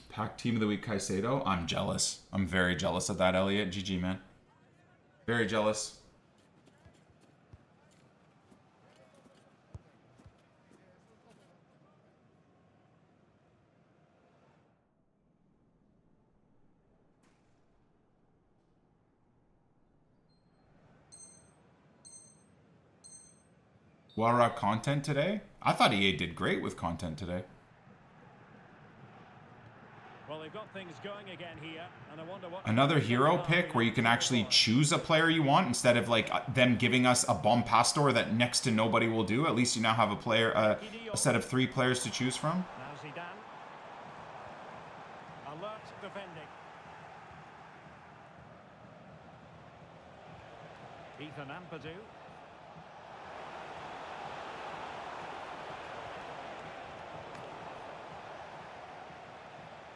Pack team of the week, Caicedo. I'm jealous. I'm very jealous of that, Elliot. GG, man. Very jealous. Wara content today? I thought EA did great with content today. Well, they've got things going again here, and I wonder what Another hero pick where you can actually choose a player you want instead of like them giving us a bomb pastor that next to nobody will do. At least you now have a player, a set of 3 players to choose from. Now Zidane. Alert defending. Ethan Ampadu.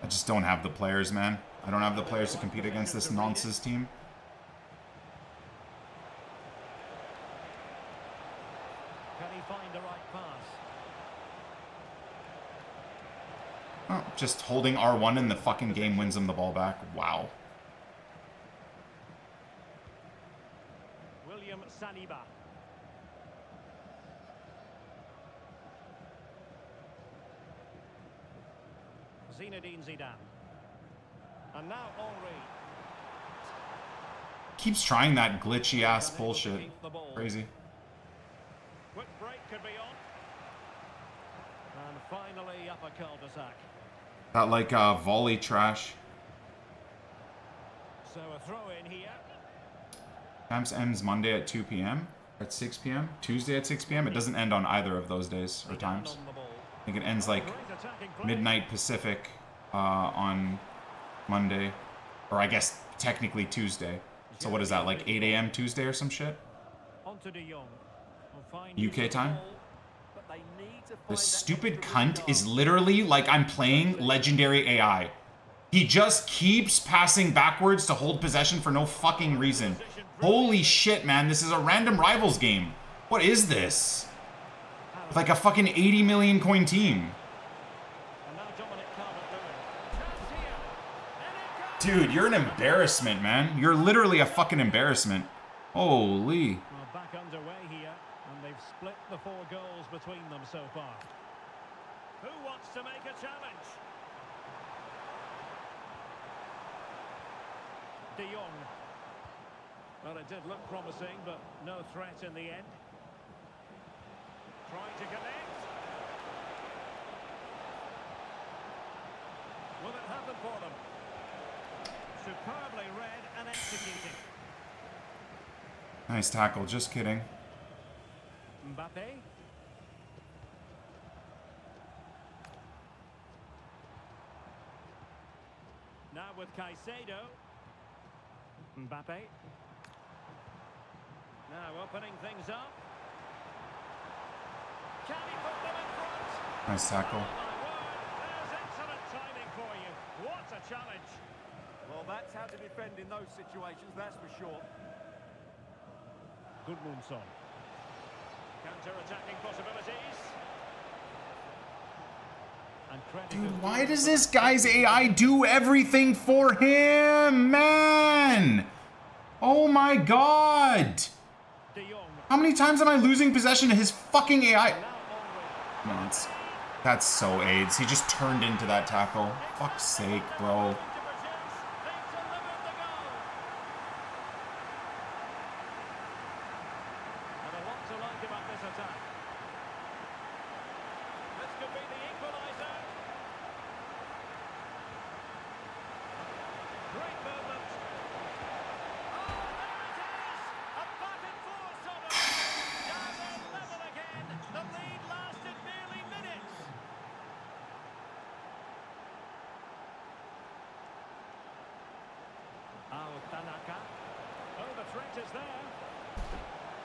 I just don't have the players, man. I don't have the players to compete against this nonsense team. Can he find the right pass? Oh, just holding R1 in the fucking game wins him the ball back. Wow. William Saliba. Zinedine Zidane. And now Henry. Keeps trying that glitchy ass bullshit. Crazy. Quick break could be on. And finally up a cul-de-sac. That like volley trash. So a throw in here. Camps ends Monday at 2 p.m. At 6 p.m. Tuesday at 6 p.m. It doesn't end on either of those days or times. I think it ends like midnight Pacific on Monday. Or I guess technically Tuesday. So what is that, like 8 a.m. Tuesday or some shit? UK time? This stupid cunt is literally like I'm playing legendary AI. He just keeps passing backwards to hold possession for no fucking reason. Holy shit, man. This is a random rivals game. What is this? It's like a fucking 80 million coin team. Dude, you're an embarrassment, man. You're literally a fucking embarrassment. Holy. Well, back underway here, and they've split the 4 goals between them so far. Who wants to make a challenge? De Jong. Well, it did look promising, but no threat in the end. Trying to connect. Will it happen for them? Superbly read and executed. Nice tackle, just kidding. Mbappe. Now with Caicedo. Mbappe. Now opening things up. Can he put them in front? Nice tackle. Oh my word, there's excellent timing for you. What a chance. Well, that's how to defend in those situations, that's for sure. Gudmundsson. Counter-attacking possibilities. And credit. Dude, why does this guy's AI do everything for him, man? Oh my god. How many times am I losing possession to his fucking AI? No, that's so AIDS. He just turned into that tackle. Fuck's sake, bro.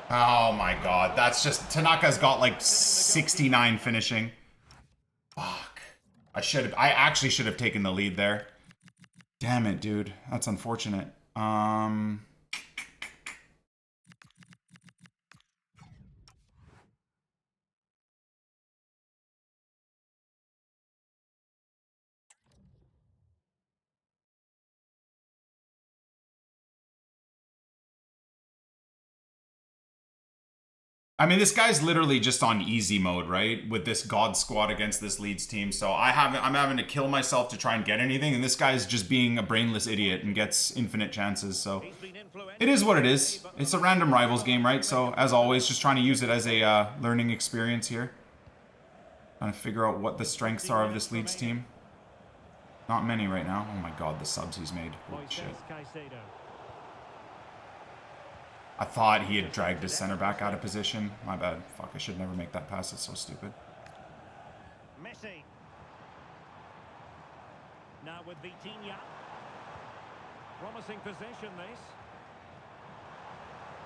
Oh my god, that's just... Tanaka's got like 69 finishing. Fuck. I actually should have taken the lead there. Damn it, dude. That's unfortunate. I mean, this guy's literally just on easy mode, right? With this God Squad against this Leeds team. So I'm having to kill myself to try and get anything. And this guy's just being a brainless idiot and gets infinite chances. So it is what it is. It's a random rivals game, right? So as always, just trying to use it as a learning experience here. Trying to figure out what the strengths are of this Leeds team. Not many right now. Oh my god, the subs he's made. Holy shit. I thought he had dragged his center back out of position. My bad. Fuck, I should never make that pass. It's so stupid. Messi. Now with Vitinha. Promising position, this.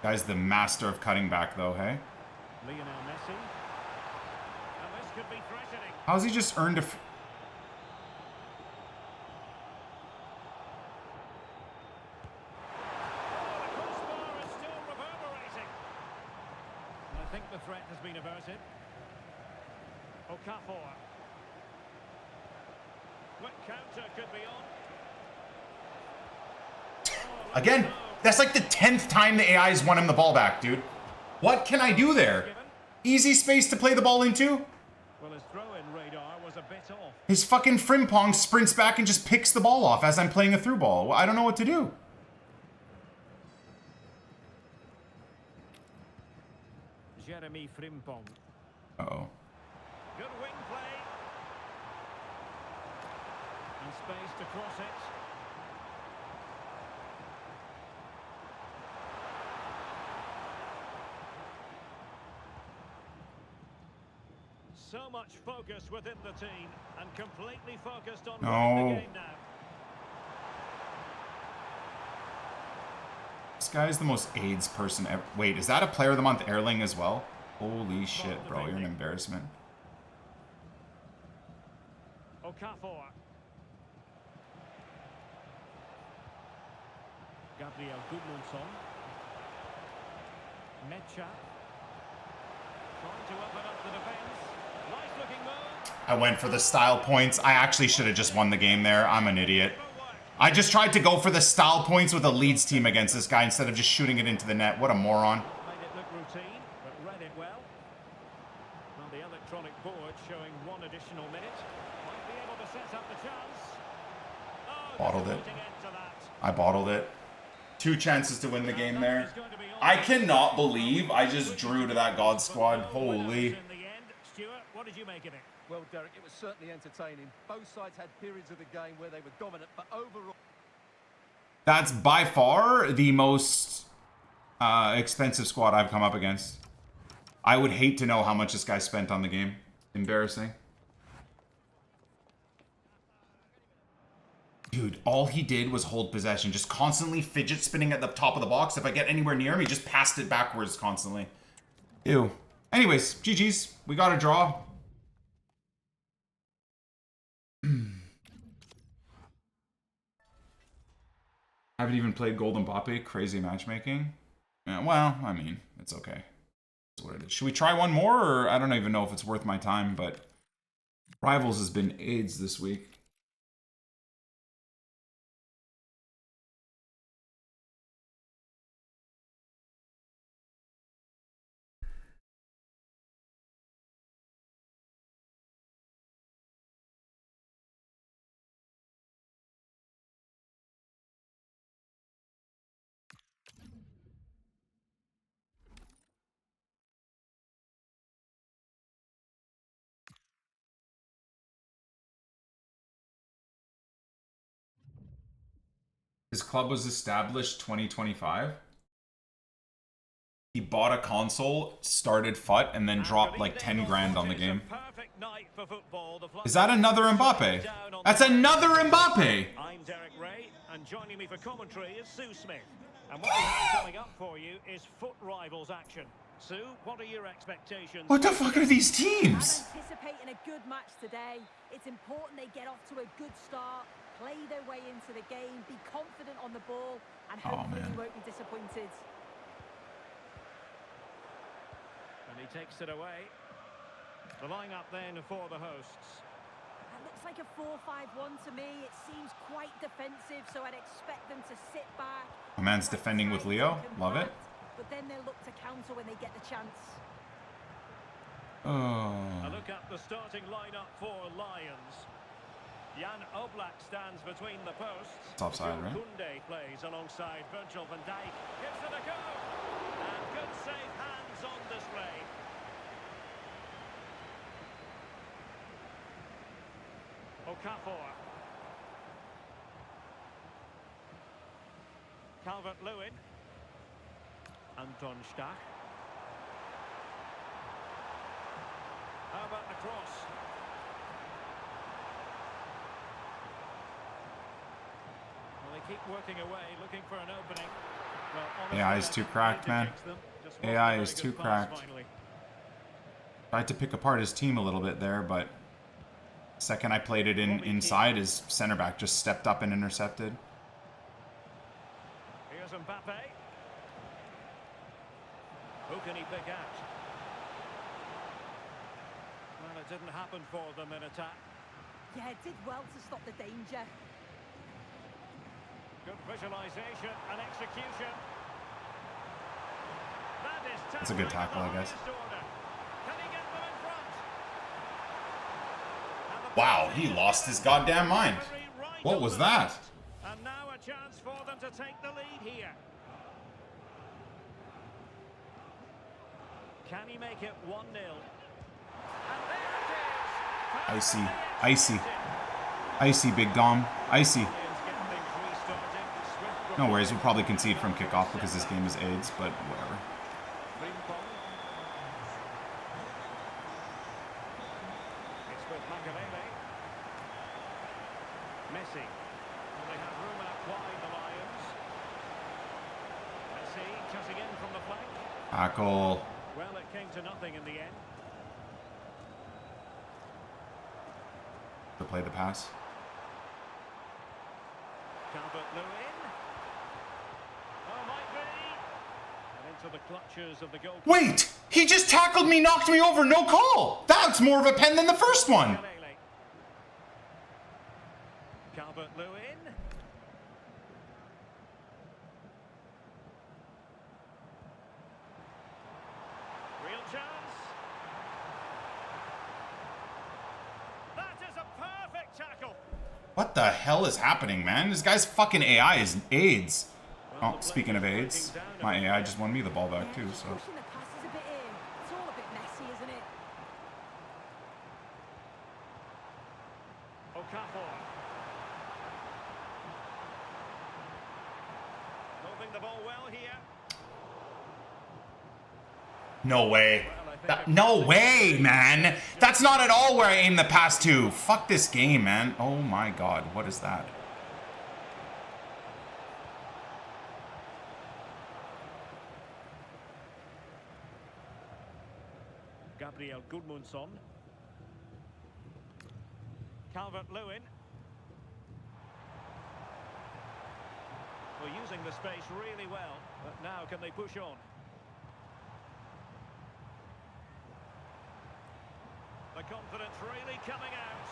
Guy's the master of cutting back, though, hey? Lionel Messi. And this could be threatening. How's he just earned a... I think the threat has been averted. Okafor. Quick counter could be on. Again, that's like the 10th time the AI's won him the ball back, dude. What can I do there? Easy space to play the ball into? Well, his throw-in radar was a bit off. His fucking Frimpong sprints back and just picks the ball off as I'm playing a through ball. Well, I don't know what to do. Jeremy Frimpong. Uh-oh. Good wing play. And space to cross it. So much focus within the team and completely focused on winning the game now. This guy is the most AIDS person ever. Wait, is that a Player of the Month Erling as well? Holy shit, bro. You're an embarrassment. Okafor. Gabriel Gudmundsson. Mecha. Trying to open up the defense. Nice looking move. I went for the style points. I actually should have just won the game there. I'm an idiot. I just tried to go for the style points with a Leeds team against this guy instead of just shooting it into the net. What a moron. Made it look routine, but read it well. Well, the electronic board showing one additional minute. Might be able to set up the chance. Oh, bottled it. I bottled it. 2 chances to win the game there. I cannot believe I just drew to that God Squad. Holy. Stuart, what did you make of it? Well, Derek, it was certainly entertaining. Both sides had periods of the game where they were dominant, but overall... That's by far the most expensive squad I've come up against. I would hate to know how much this guy spent on the game. Embarrassing. Dude, all he did was hold possession. Just constantly fidget spinning at the top of the box. If I get anywhere near him, he just passed it backwards constantly. Ew. Anyways, GG's. We got a draw. Haven't even played Golden Mbappe. Crazy matchmaking. Yeah, well, I mean, it's okay. That's what it is. Should we try one more, or I don't even know if it's worth my time, but Rivals has been AIDS this week. His club was established 2025. He bought a console, started FUT, and then dropped like 10 grand on the game. Is that another Mbappe? That's another Mbappe! I'm Derek Ray, and joining me for commentary is Sue Smith. And what we have coming up for you is FUT Rivals action. Sue, what are your expectations? What the fuck are these teams? I'm anticipating a good match today. It's important they get off to a good start, play their way into the game, be confident on the ball, and hopefully you won't be disappointed. And he takes it away. The lineup then for the hosts. It looks like a 4-5-1 to me. It seems quite defensive, so I'd expect them to sit back. A man's defending with Leo. Love it. But then they'll look to counter when they get the chance. A look at the starting lineup for Lions. Jan Oblak stands between the posts. It's offside, right? Kunde plays alongside Virgil van Dijk. Gives it a go. And good safe hands on display. Okafor. Calvert-Lewin. Anton Stach. How about the cross? Well, they keep working away, looking for an opening. Well, AI is too cracked, man. AI is too cracked. Tried to pick apart his team a little bit there, but second I played it inside, his center back just stepped up and intercepted. Here's Mbappe. Who can he pick out? Well, it didn't happen for them in attack. Yeah, it did well to stop the danger. Good visualization and execution. That is That's a good tackle, I guess. Can he get them in front? Wow, he lost his goddamn mind. What was that? And now a chance for them to take the lead here. Can he make it 1-0? And there it is. Icy. Icy. Icy, Big Dom. Icy. No worries, we'll probably concede from kickoff because this game is AIDS, but whatever. It's with Makalele. Messi. Well, they have room out wide, the Lions. Messi cutting in from the flank. Tackle. Well, it came to nothing in the end. To play the pass. Calvert-Lewin. Oh, might be. And into the clutches of the goal. Wait! He just tackled me, knocked me over, no call! That's more of a pen than the first one! Calvert-Lewin. Real chance. That is a perfect tackle. What the hell is happening, man? This guy's fucking AI is AIDS. Oh, speaking of AIDS, my AI just won me the ball back too, so. Pushing the passes a bit in. It's all a bit messy, isn't it? Okafor. Moving the ball well here. No way. No way, man. That's not at all where I aim the pass to. Fuck this game, man. Oh my god, what is that? Gabriel Gudmundsson. Calvert-Lewin. Well, using the space really well, but now can they push on? The confidence really coming out.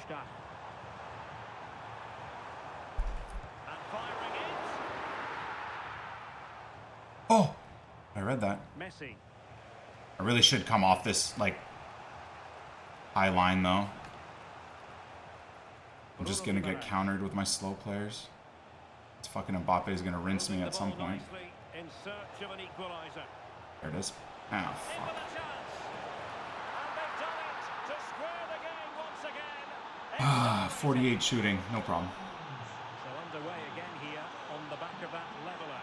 Stach. And firing it. Oh, I read that. Messi. I really should come off this, like, high line, though. I'm just gonna get countered with my slow players. It's fucking Mbappe is gonna rinse me at some point. In search of an equalizer. There it is. Ah, fuck. Ah, 48 shooting, no problem. So underway again here on the back of that leveler.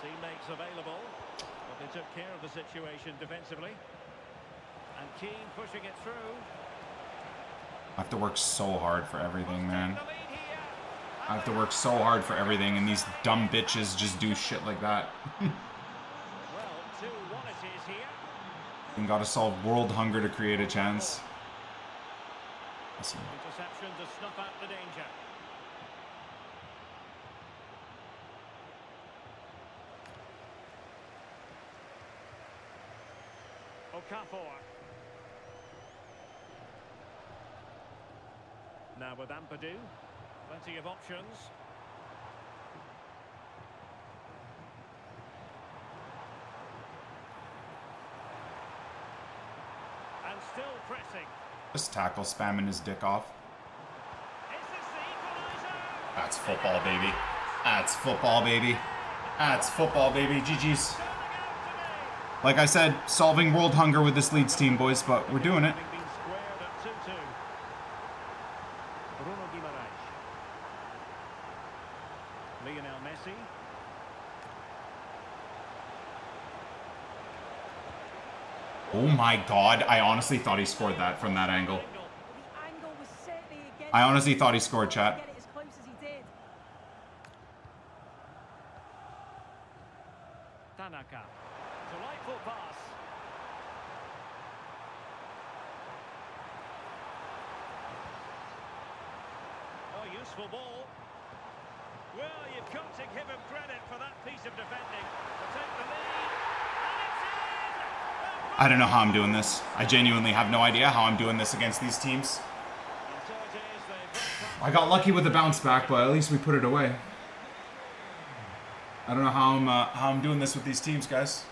Teammates available, but they took care of the situation defensively. And Keane pushing it through. I have to work so hard for everything, man. I have to work so hard for everything, and these dumb bitches just do shit like that. Well, 2-1 it is here. And gotta solve world hunger to create a chance. Listen. Interception to snuff out the danger. Okafor. Now with Ampadu, plenty of options. And still pressing. Just tackle spamming his dick off. Is this the equalizer? That's football, baby. That's football, baby. That's football, baby. GG's. Like I said, solving world hunger with this Leeds team, boys, but we're doing it. Lionel Messi. Oh my god, I honestly thought he scored that from that angle. I honestly thought he scored, chat. Tanaka. Delightful pass. Oh, useful ball. Well, you've got to give him credit for that piece of defending. To take the lead. And it's in! I don't know how I'm doing this. I genuinely have no idea how I'm doing this against these teams. And so it is, they've I got lucky with the bounce back, but at least we put it away. I don't know how I'm doing this with these teams, guys.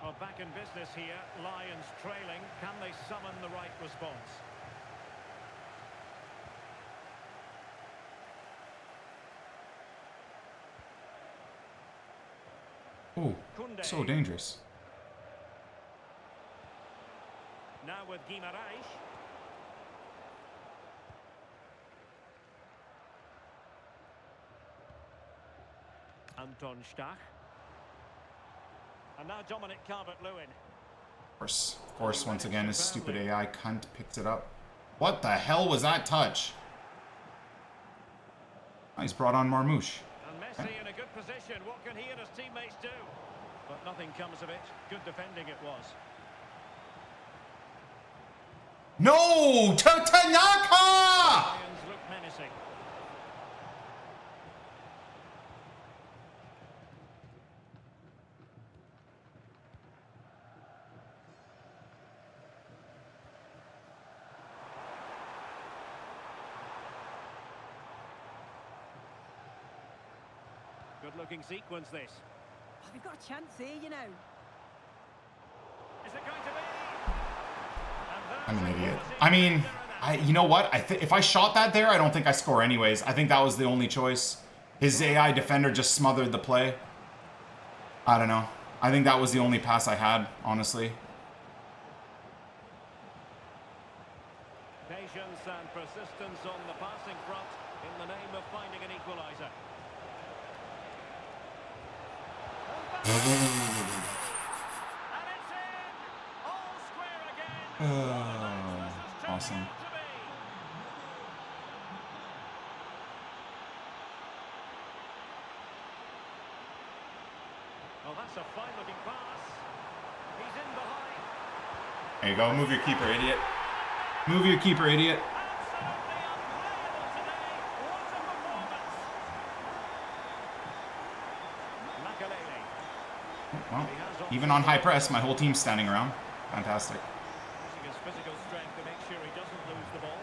Well, back in business here. Lions trailing. Can they summon the right response? Oh, so dangerous. Now with Guimaraes. Anton Stach. And now Dominic Calvert-Lewin. Of course, once again, his stupid AI cunt picks it up. What the hell was that touch? Oh, he's brought on Marmouche. And Messi in a good position. What can he and his teammates do? But nothing comes of it. Good defending it was. No! Tanaka! Lions look menacing. Good-looking sequence, this. We've got a chance here, you know. Is it going to be? I'm an idiot. I mean, you know what? If I shot that there, I don't think I score anyways. I think that was the only choice. His AI defender just smothered the play. I don't know. I think that was the only pass I had, honestly. Patience and persistence on the passing front in the name of finding an equaliser. And it's in! All square again. Awesome. Oh, that's a fine-looking pass. He's in behind. There you go. Move your keeper, idiot. Move your keeper, idiot. Absolutely unplayable today. What a performance. Makalele. Well, even on high press, my whole team's standing around. Fantastic. Using his physical strength to make sure he doesn't lose the ball.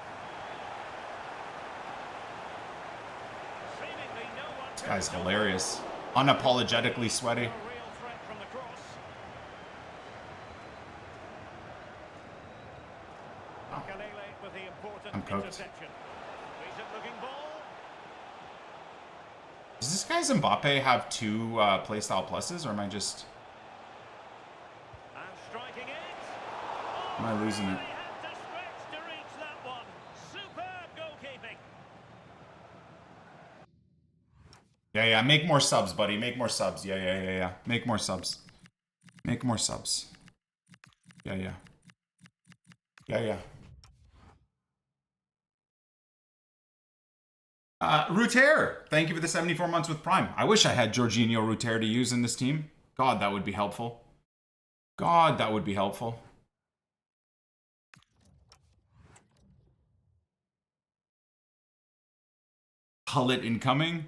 Seemingly no one. This guy's hilarious. Unapologetically sweaty. A real threat from the cross. Makalele with the important I'm cooked. interception. Decent looking ball. Does this guy's Mbappe have 2 playstyle pluses, or am I just... And striking it. Am I losing it? They had to stretch to reach that one. Superb goalkeeping. Yeah, make more subs, buddy. Make more subs. Yeah. Make more subs. Make more subs. Yeah. Ruter, thank you for the 74 months with Prime. I wish I had Jorginho Ruter to use in this team. God, that would be helpful. God, that would be helpful. Hullet incoming.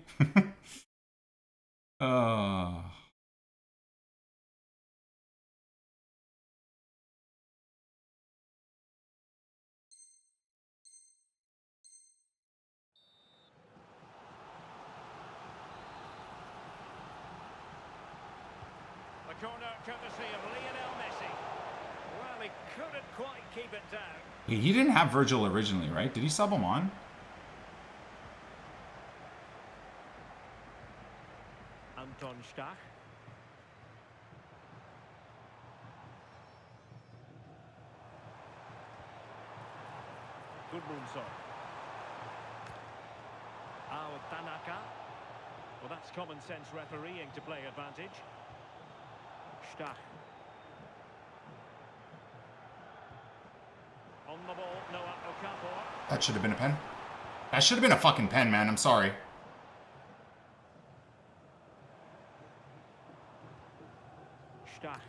The corner courtesy of Lionel Messi. Well, he couldn't quite keep it down. He didn't have Virgil originally, right? Did he sub him on? Anton Stach. Gudmundsson. Tanaka. Well, that's common sense refereeing to play advantage. Stach. On the ball, Noah Okafor. That should have been a pen. That should have been a fucking pen, man. I'm sorry. Stach.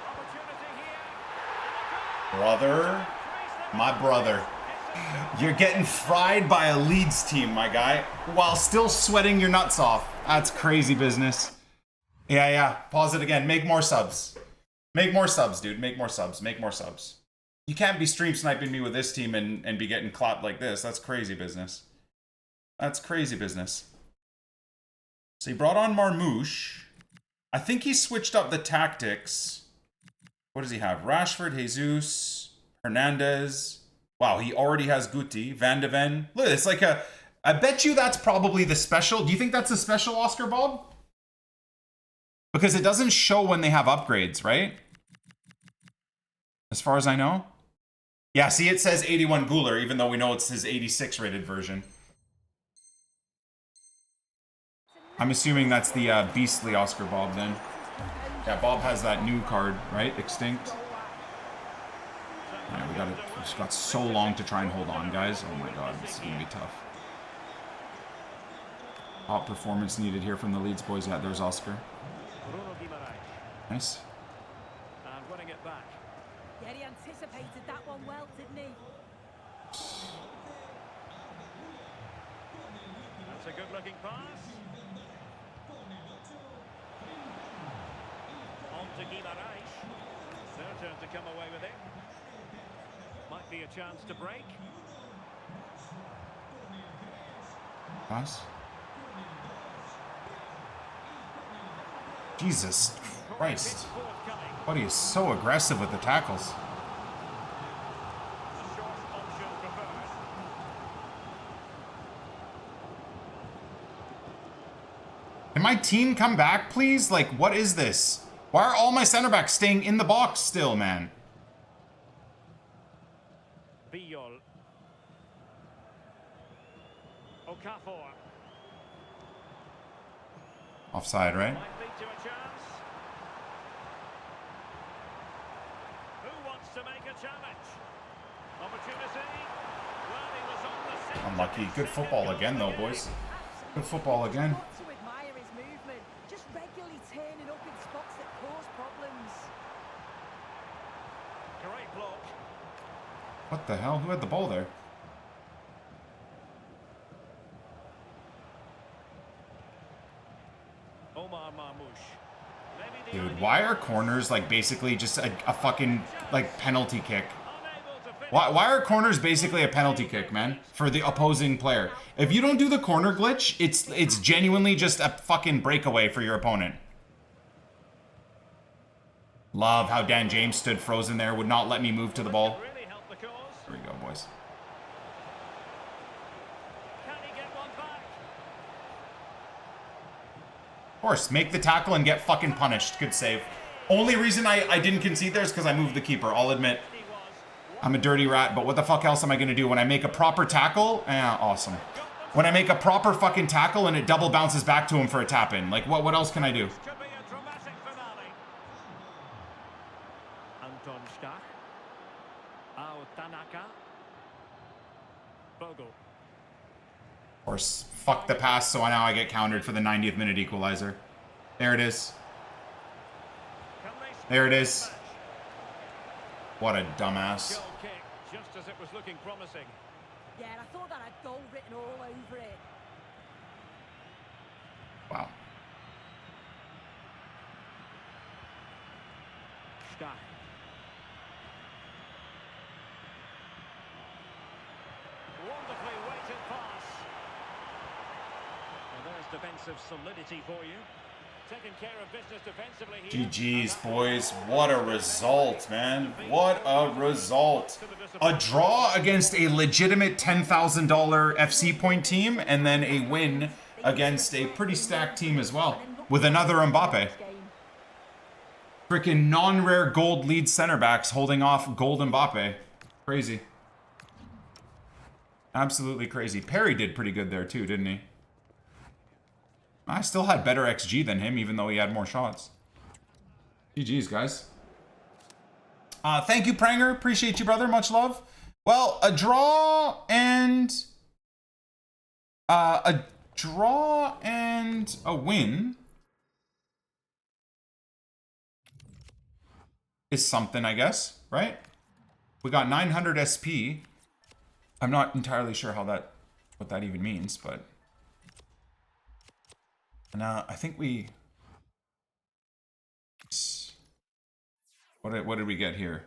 Opportunity here. Brother. My brother. You're getting fried by a Leeds team, my guy, while still sweating your nuts off. That's crazy business. Yeah. Pause it again. Make more subs. Make more subs, dude. Make more subs. Make more subs. You can't be stream sniping me with this team and be getting clapped like this. That's crazy business. That's crazy business. So he brought on Marmouche. I think he switched up the tactics. What does he have? Rashford, Jesus, Hernandez. Wow, he already has Guti, Van de Ven. Look, it's like a... I bet you that's probably the special. Do you think that's a special, Oscar Bob? Because it doesn't show when they have upgrades, right? As far as I know. Yeah, see, it says 81 Guler, even though we know it's his 86 rated version. I'm assuming that's the beastly Oscar Bob then. Yeah, Bob has that new card, right? Extinct. Yeah, we just got so long to try and hold on, guys. Oh my god, this is gonna be tough. Top performance needed here from the Leeds boys. Yeah, there's Oscar. Nice. And winning it back. Yeah, he anticipated that one well, didn't he? That's a good-looking pass. On to Guimaraes. Their turn to come away with it. Might be a chance to break. Pass. Jesus Christ. Buddy is so aggressive with the tackles. The short option preferred. Can my team come back, please? Like, what is this? Why are all my center backs staying in the box still, man? Biol. Okafor. Offside, right? Might lead to a chance. Who wants to make a challenge? Opportunity. Well, he was on the centre. Unlucky. Good football again, though, boys. Good football again. Got to admire his movement, just regularly turning up in spots that cause problems. Great block. What the hell? Who had the ball there? Omar Marmoush. Maybe the Dude, idea why are was corners like basically just a fucking like penalty kick? unable to finish. Why are corners basically a penalty kick, man? For the opposing player. If you don't do the corner glitch, it's genuinely just a fucking breakaway for your opponent. Love how Dan James stood frozen there, would not let me move to the ball. Really helped the cause. There we go, boys. Can he get one back? Of course, make the tackle and get fucking punished. Good save. Only reason I didn't concede there is because I moved the keeper, I'll admit. He was. I'm a dirty rat, but what the fuck else am I going to do? When I make a proper tackle? Awesome. When I make a proper fucking tackle and it double bounces back to him for a tap-in. Like, what else can I do? Could be a dramatic finale. Anton Stach. Ao Tanaka. Bogle. Of course, fuck the pass, so now I get countered for the 90th minute equalizer. There it is. Can they score There it this is. match? What a dumbass. Goal kick, just as it was looking promising. Yeah, and I thought that had goal written all over it. Wow. Stach. Wonderfully weighted pass. Well, there's defensive solidity for you. Taking care of business defensively here. GG's, boys. What a result, man. What a result. A draw against a legitimate $10,000 FC point team, and then a win against a pretty stacked team as well, with another Mbappe. Freaking non-rare gold lead center backs holding off gold Mbappe. Crazy. Absolutely crazy. Perry did pretty good there too, didn't he? I still had better XG than him, even though he had more shots. GG's, guys. Thank you, Pranger. Appreciate you, brother. Much love. Well, a draw and a win is something, I guess, right? We got 900 SP. I'm not entirely sure what that even means, but. And I think we. What did we get here?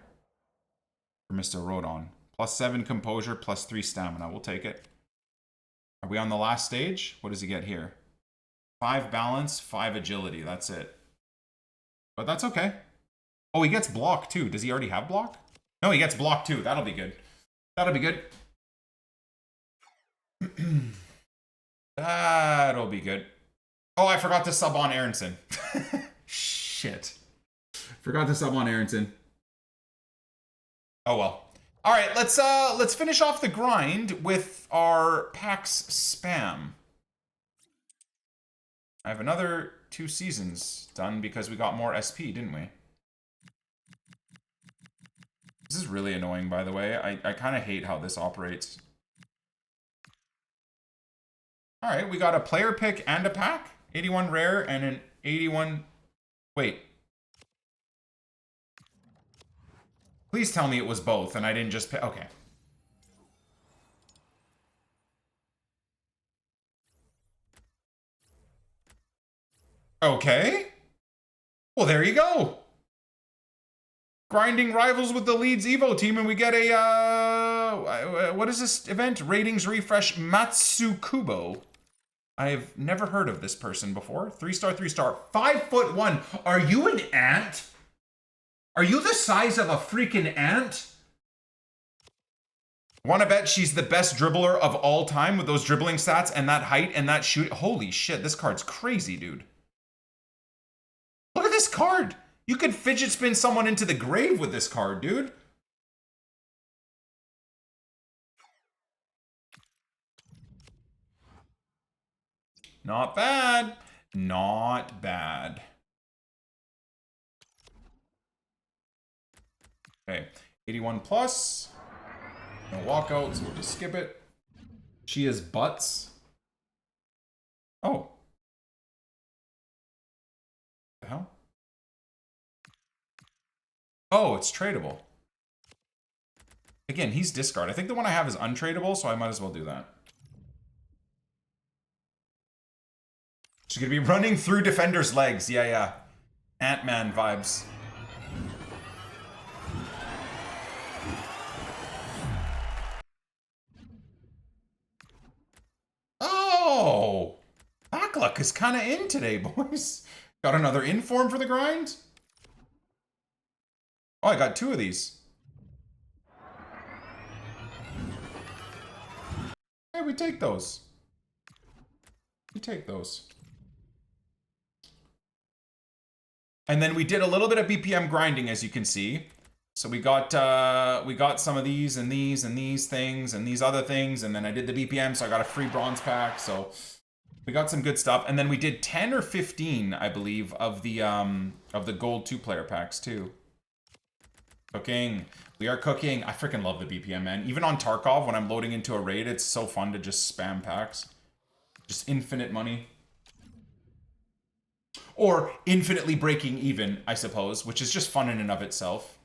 For Mr. Rodon. +7 composure, +3 stamina. We'll take it. Are we on the last stage? What does he get here? 5 balance, 5 agility. That's it. But that's okay. Oh, he gets block too. Does he already have block? No, he gets block too. That'll be good. That'll be good. That'll be good. Oh, I forgot to sub on Aronson. Shit. Forgot to sub on Aronson. Oh well. All right, let's finish off the grind with our PAX spam. I have another 2 seasons done because we got more SP, didn't we? This is really annoying, by the way. I kind of hate how this operates. All right, we got a player pick and a pack. 81 rare and an 81... Wait. Please tell me it was both and I didn't just pick... Okay. Okay. Well, there you go. Grinding rivals with the Leeds Evo team, and we get a... what is this event? Ratings refresh Matsukubo. I've never heard of this person before. 3-star, 3-star. 5'1". Are you an ant? Are you the size of a freaking ant? Want to bet she's the best dribbler of all time with those dribbling stats and that height and that shoot? Holy shit, this card's crazy, dude. Look at this card. You could fidget spin someone into the grave with this card, dude. Not bad. Not bad. Okay, 81 plus. No walkout, so we'll just skip it. She is butts. Oh. The hell? Oh, it's tradable. Again, he's discard. I think the one I have is untradeable, so I might as well do that. She's gonna be running through defenders' legs. Yeah, yeah. Ant-Man vibes. Oh! Backluck is kind of in today, boys. Got another inform for the grind? Oh, I got 2 of these. Hey, we take those. We take those. And then we did a little bit of BPM grinding, as you can see. So we got some of these and these and these things and these other things, and then I did the BPM, so I got a free bronze pack. So we got some good stuff, and then we did 10 or 15, I believe, of the gold 2-player packs too. Cooking, we are cooking. I freaking love the BPM, man. Even on Tarkov, when I'm loading into a raid, it's so fun to just spam packs, just infinite money. Or infinitely breaking even, I suppose, which is just fun in and of itself.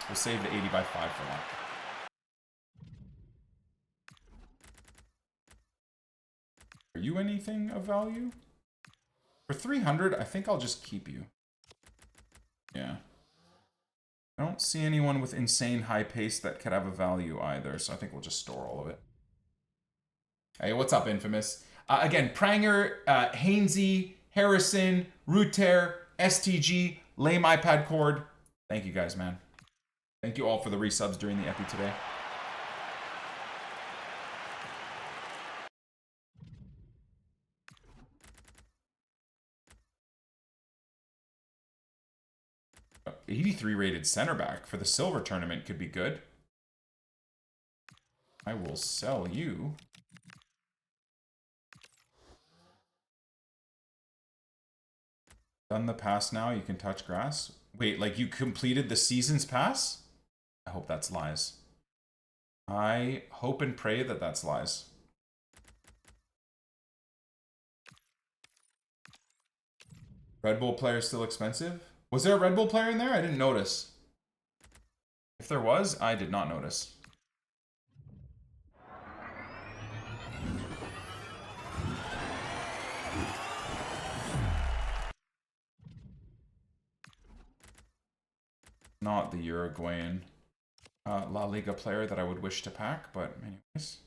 We'll save the 80 by 5 for that. Are you anything of value? For 300, I think I'll just keep you. Yeah. I don't see anyone with insane high pace that could have a value either, so I think we'll just store all of it. Hey, what's up, Infamous? Again, Pranger, Hainsey, Harrison, Ruter, STG, Lame iPad Cord. Thank you guys, man. Thank you all for the resubs during the epi today. Oh, 83 rated center back for the silver tournament could be good. I will sell you. Done the pass now, you can touch grass. Wait, like you completed the season's pass? I hope that's lies. I hope and pray that that's lies. Red Bull player still expensive? Was there a Red Bull player in there? I didn't notice. If there was, I did not notice. Not the Uruguayan La Liga player that I would wish to pack, but anyways.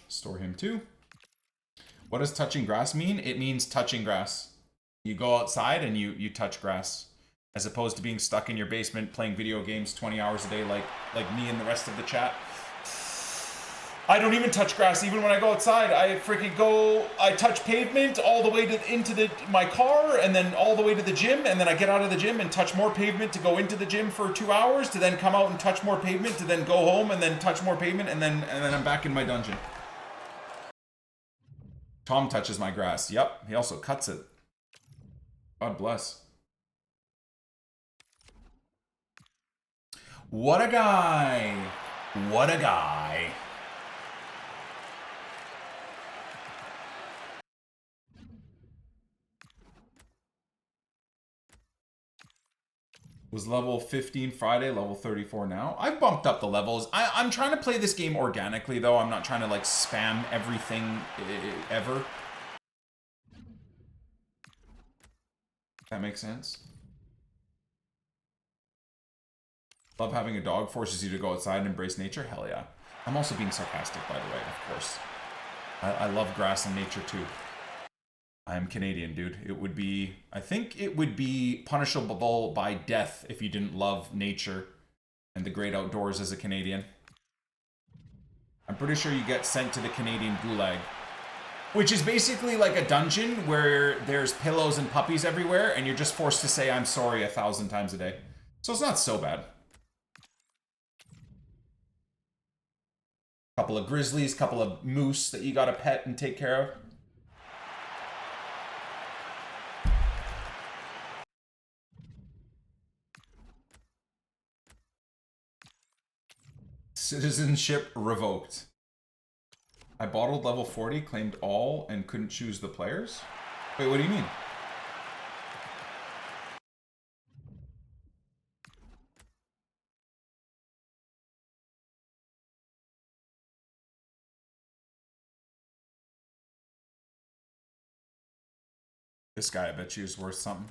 Store him too. What does touching grass mean? It means touching grass. You go outside and you touch grass, as opposed to being stuck in your basement playing video games 20 hours a day like me and the rest of the chat. I don't even touch grass. Even when I go outside, I freaking go, I touch pavement all the way into my car, and then all the way to the gym, and then I get out of the gym and touch more pavement to go into the gym for 2 hours, to then come out and touch more pavement, to then go home and then touch more pavement, and then I'm back in my dungeon. Tom touches my grass. Yep, he also cuts it. God bless. What a guy. What a guy. Was level 15 Friday, level 34 now. I've bumped up the levels. I'm trying to play this game organically, though. I'm not trying to, like, spam everything ever. That makes sense. Love having a dog. Forces you to go outside and embrace nature. Hell yeah. I'm also being sarcastic, by the way, of course. I love grass and nature, too. I'm Canadian, dude. It would be, I think it would be punishable by death if you didn't love nature and the great outdoors as a Canadian. I'm pretty sure you get sent to the Canadian gulag, which is basically like a dungeon where there's pillows and puppies everywhere and you're just forced to say I'm sorry 1,000 times a day. So it's not so bad. Couple of grizzlies, couple of moose that you gotta pet and take care of. Citizenship revoked. I bottled level 40, claimed all, and couldn't choose the players? Wait, what do you mean? This guy, I bet you, is worth something.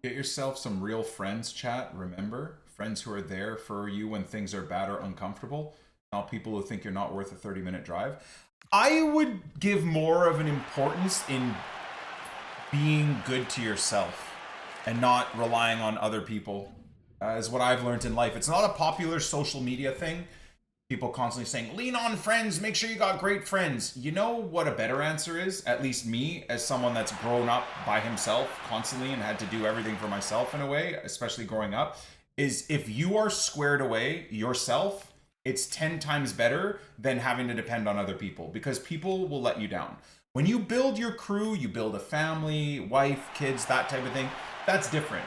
Get yourself some real friends, chat. Remember, friends who are there for you when things are bad or uncomfortable, not people who think you're not worth a 30-minute drive. I would give more of an importance in being good to yourself and not relying on other people, is what I've learned in life. It's not a popular social media thing. People constantly saying, lean on friends, make sure you got great friends. You know what a better answer is? At least me, as someone that's grown up by himself constantly and had to do everything for myself in a way, especially growing up, is if you are squared away yourself, it's 10 times better than having to depend on other people, because people will let you down. When you build your crew, you build a family, wife, kids, that type of thing, that's different.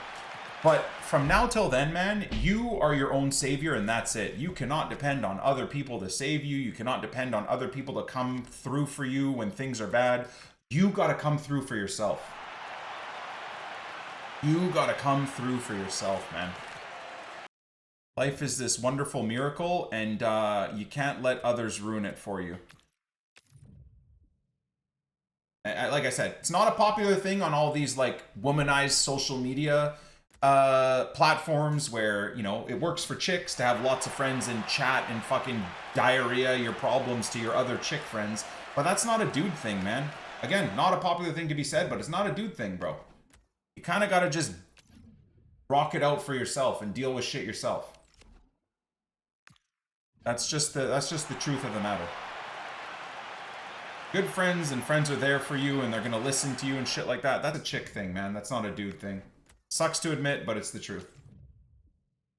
But from now till then, man, you are your own savior and that's it. You cannot depend on other people to save you. You cannot depend on other people to come through for you when things are bad. You got to come through for yourself. You got to come through for yourself, man. Life is this wonderful miracle and you can't let others ruin it for you. Like I said, it's not a popular thing on all these like womanized social media platforms where, you know, it works for chicks to have lots of friends and chat and fucking diarrhea your problems to your other chick friends, but that's not a dude thing, man. Again, not a popular thing to be said, but it's not a dude thing, bro. You kind of got to just rock it out for yourself and deal with shit yourself. That's just the truth of the matter. Good friends and friends are there for you and they're gonna listen to you and shit like that. That's a chick thing, man. That's not a dude thing. Sucks to admit, but it's the truth.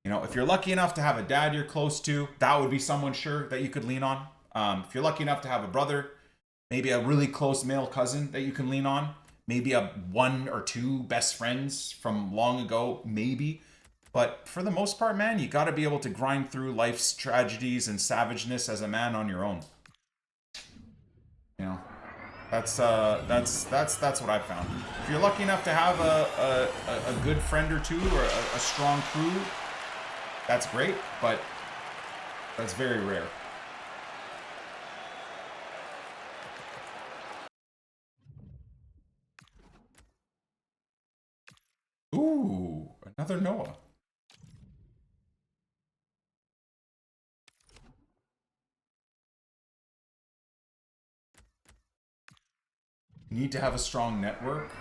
You know, if you're lucky enough to have a dad you're close to, that would be someone, sure, that you could lean on. If you're lucky enough to have a brother, maybe a really close male cousin that you can lean on, maybe a 1 or 2 best friends from long ago, maybe. But for the most part, man, you got to be able to grind through life's tragedies and savageness as a man on your own. You know, that's what I've found. If you're lucky enough to have a good friend or two or a strong crew, that's great, but that's very rare. Ooh, another Noah. You need to have a strong network.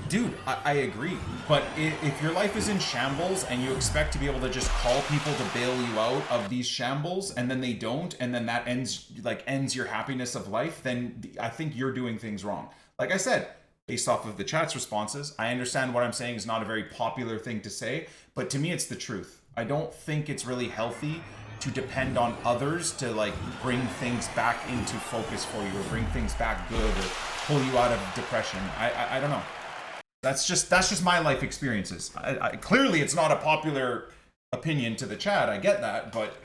Dude, I agree. But if your life is in shambles and you expect to be able to just call people to bail you out of these shambles and then they don't, and then that ends your happiness of life, then I think you're doing things wrong. Like I said, based off of the chat's responses, I understand what I'm saying is not a very popular thing to say, but to me it's the truth. I don't think it's really healthy to depend on others to like bring things back into focus for you or bring things back good or pull you out of depression. I don't know. That's just my life experiences. Clearly it's not a popular opinion to the chat. I get that, but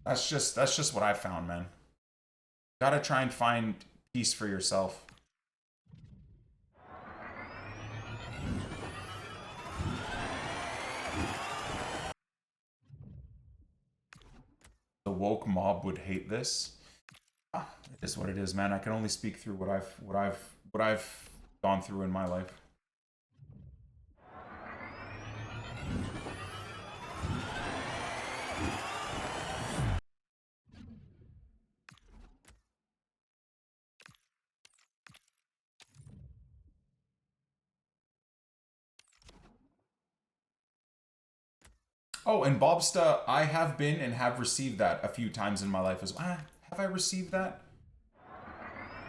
that's just what I found, man. Gotta try and find peace for yourself. The woke mob would hate this. It is what it is, man. I can only speak through what I've gone through in my life. Oh, and Bobsta, I have been and have received that a few times in my life as well. Have I received that?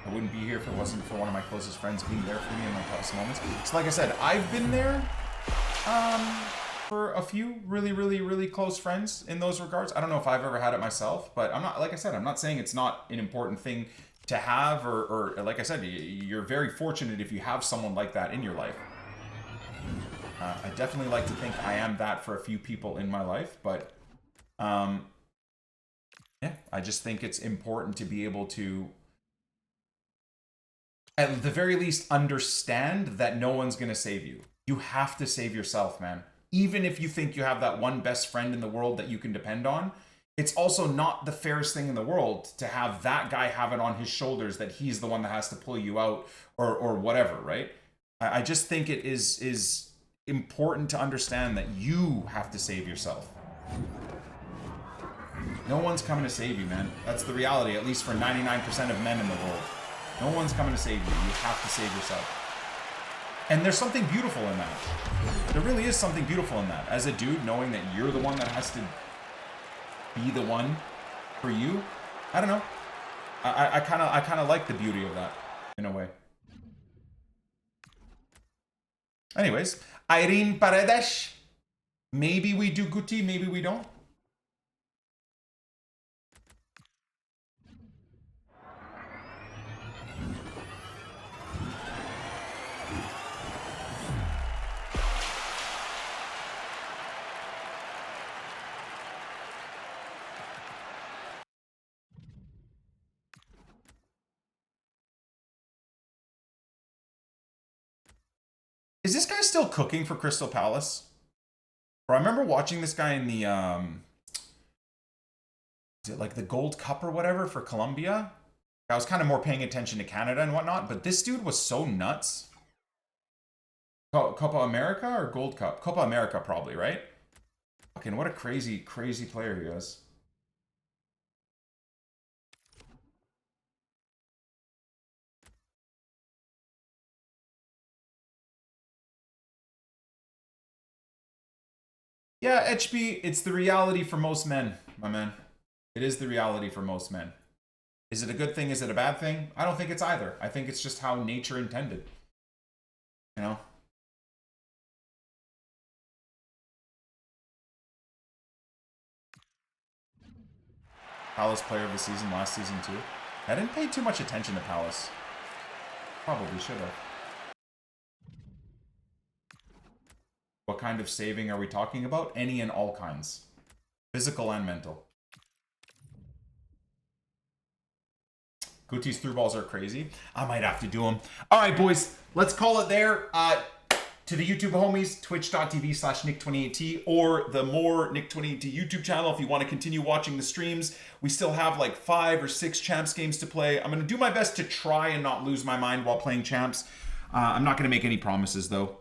I wouldn't be here if it wasn't for one of my closest friends being there for me in my toughest moments. So like I said, I've been there for a few really close friends in those regards. I don't know if I've ever had it myself, but I'm not, like I said, I'm not saying it's not an important thing to have, or like I said, you're very fortunate if you have someone like that in your life. I definitely like to think I am that for a few people in my life, but yeah, I just think it's important to be able to, at the very least, understand that no one's going to save you. You have to save yourself, man. Even if you think you have that one best friend in the world that you can depend on, it's also not the fairest thing in the world to have that guy have it on his shoulders that he's the one that has to pull you out or whatever, right? I just think it is important to understand that you have to save yourself. No one's coming to save you, man. That's the reality, at least for 99% of men in the world. No one's coming to save you. You have to save yourself. And there's something beautiful in that. There really is something beautiful in that. As a dude, knowing that you're the one that has to be the one for you, I don't know. I kind of like the beauty of that in a way. Anyways, Irene Paredes. Maybe we do Guti, maybe we don't. Is this guy still cooking for Crystal Palace? Or I remember watching this guy in the, is it like the Gold Cup or whatever for Colombia? I was kind of more paying attention to Canada and whatnot, but this dude was so nuts. Copa America or Gold Cup? Copa America probably, right? Fucking what a crazy player he is. Yeah, HB, it's the reality for most men, my man. It is the reality for most men. Is it a good thing? Is it a bad thing? I don't think it's either. I think it's just how nature intended. You know? Palace player of the season last season too. I didn't pay too much attention to Palace. Probably should have. What kind of saving are we talking about? Any and all kinds. Physical and mental. Guti's through balls are crazy. I might have to do them. All right, boys. Let's call it there. To the YouTube homies, twitch.tv/Nick28T or the more Nick28T YouTube channel if you want to continue watching the streams. We still have like 5 or 6 champs games to play. I'm going to do my best to try and not lose my mind while playing champs. I'm not going to make any promises though.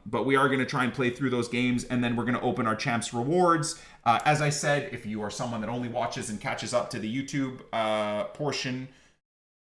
But we are going to try and play through those games, and then we're going to open our champs rewards. As I said, if you are someone that only watches and catches up to the YouTube portion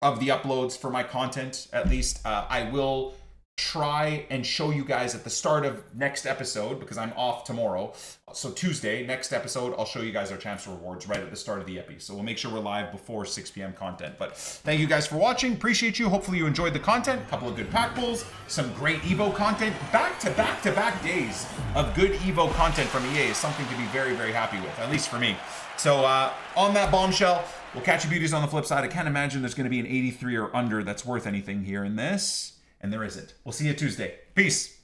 of the uploads for my content, at least, I will try and show you guys at the start of next episode, because I'm off tomorrow. So Tuesday, next episode, I'll show you guys our champs rewards right at the start of the epi. So we'll make sure we're live before 6 p.m. content. But thank you guys for watching. Appreciate you. Hopefully you enjoyed the content. A couple of good pack pulls, some great EVO content. Back-to-back days of good EVO content from EA is something to be very happy with, at least for me. So on that bombshell, we'll catch you beauties on the flip side. I can't imagine there's going to be an 83 or under that's worth anything here in this. And there isn't. We'll see you Tuesday. Peace.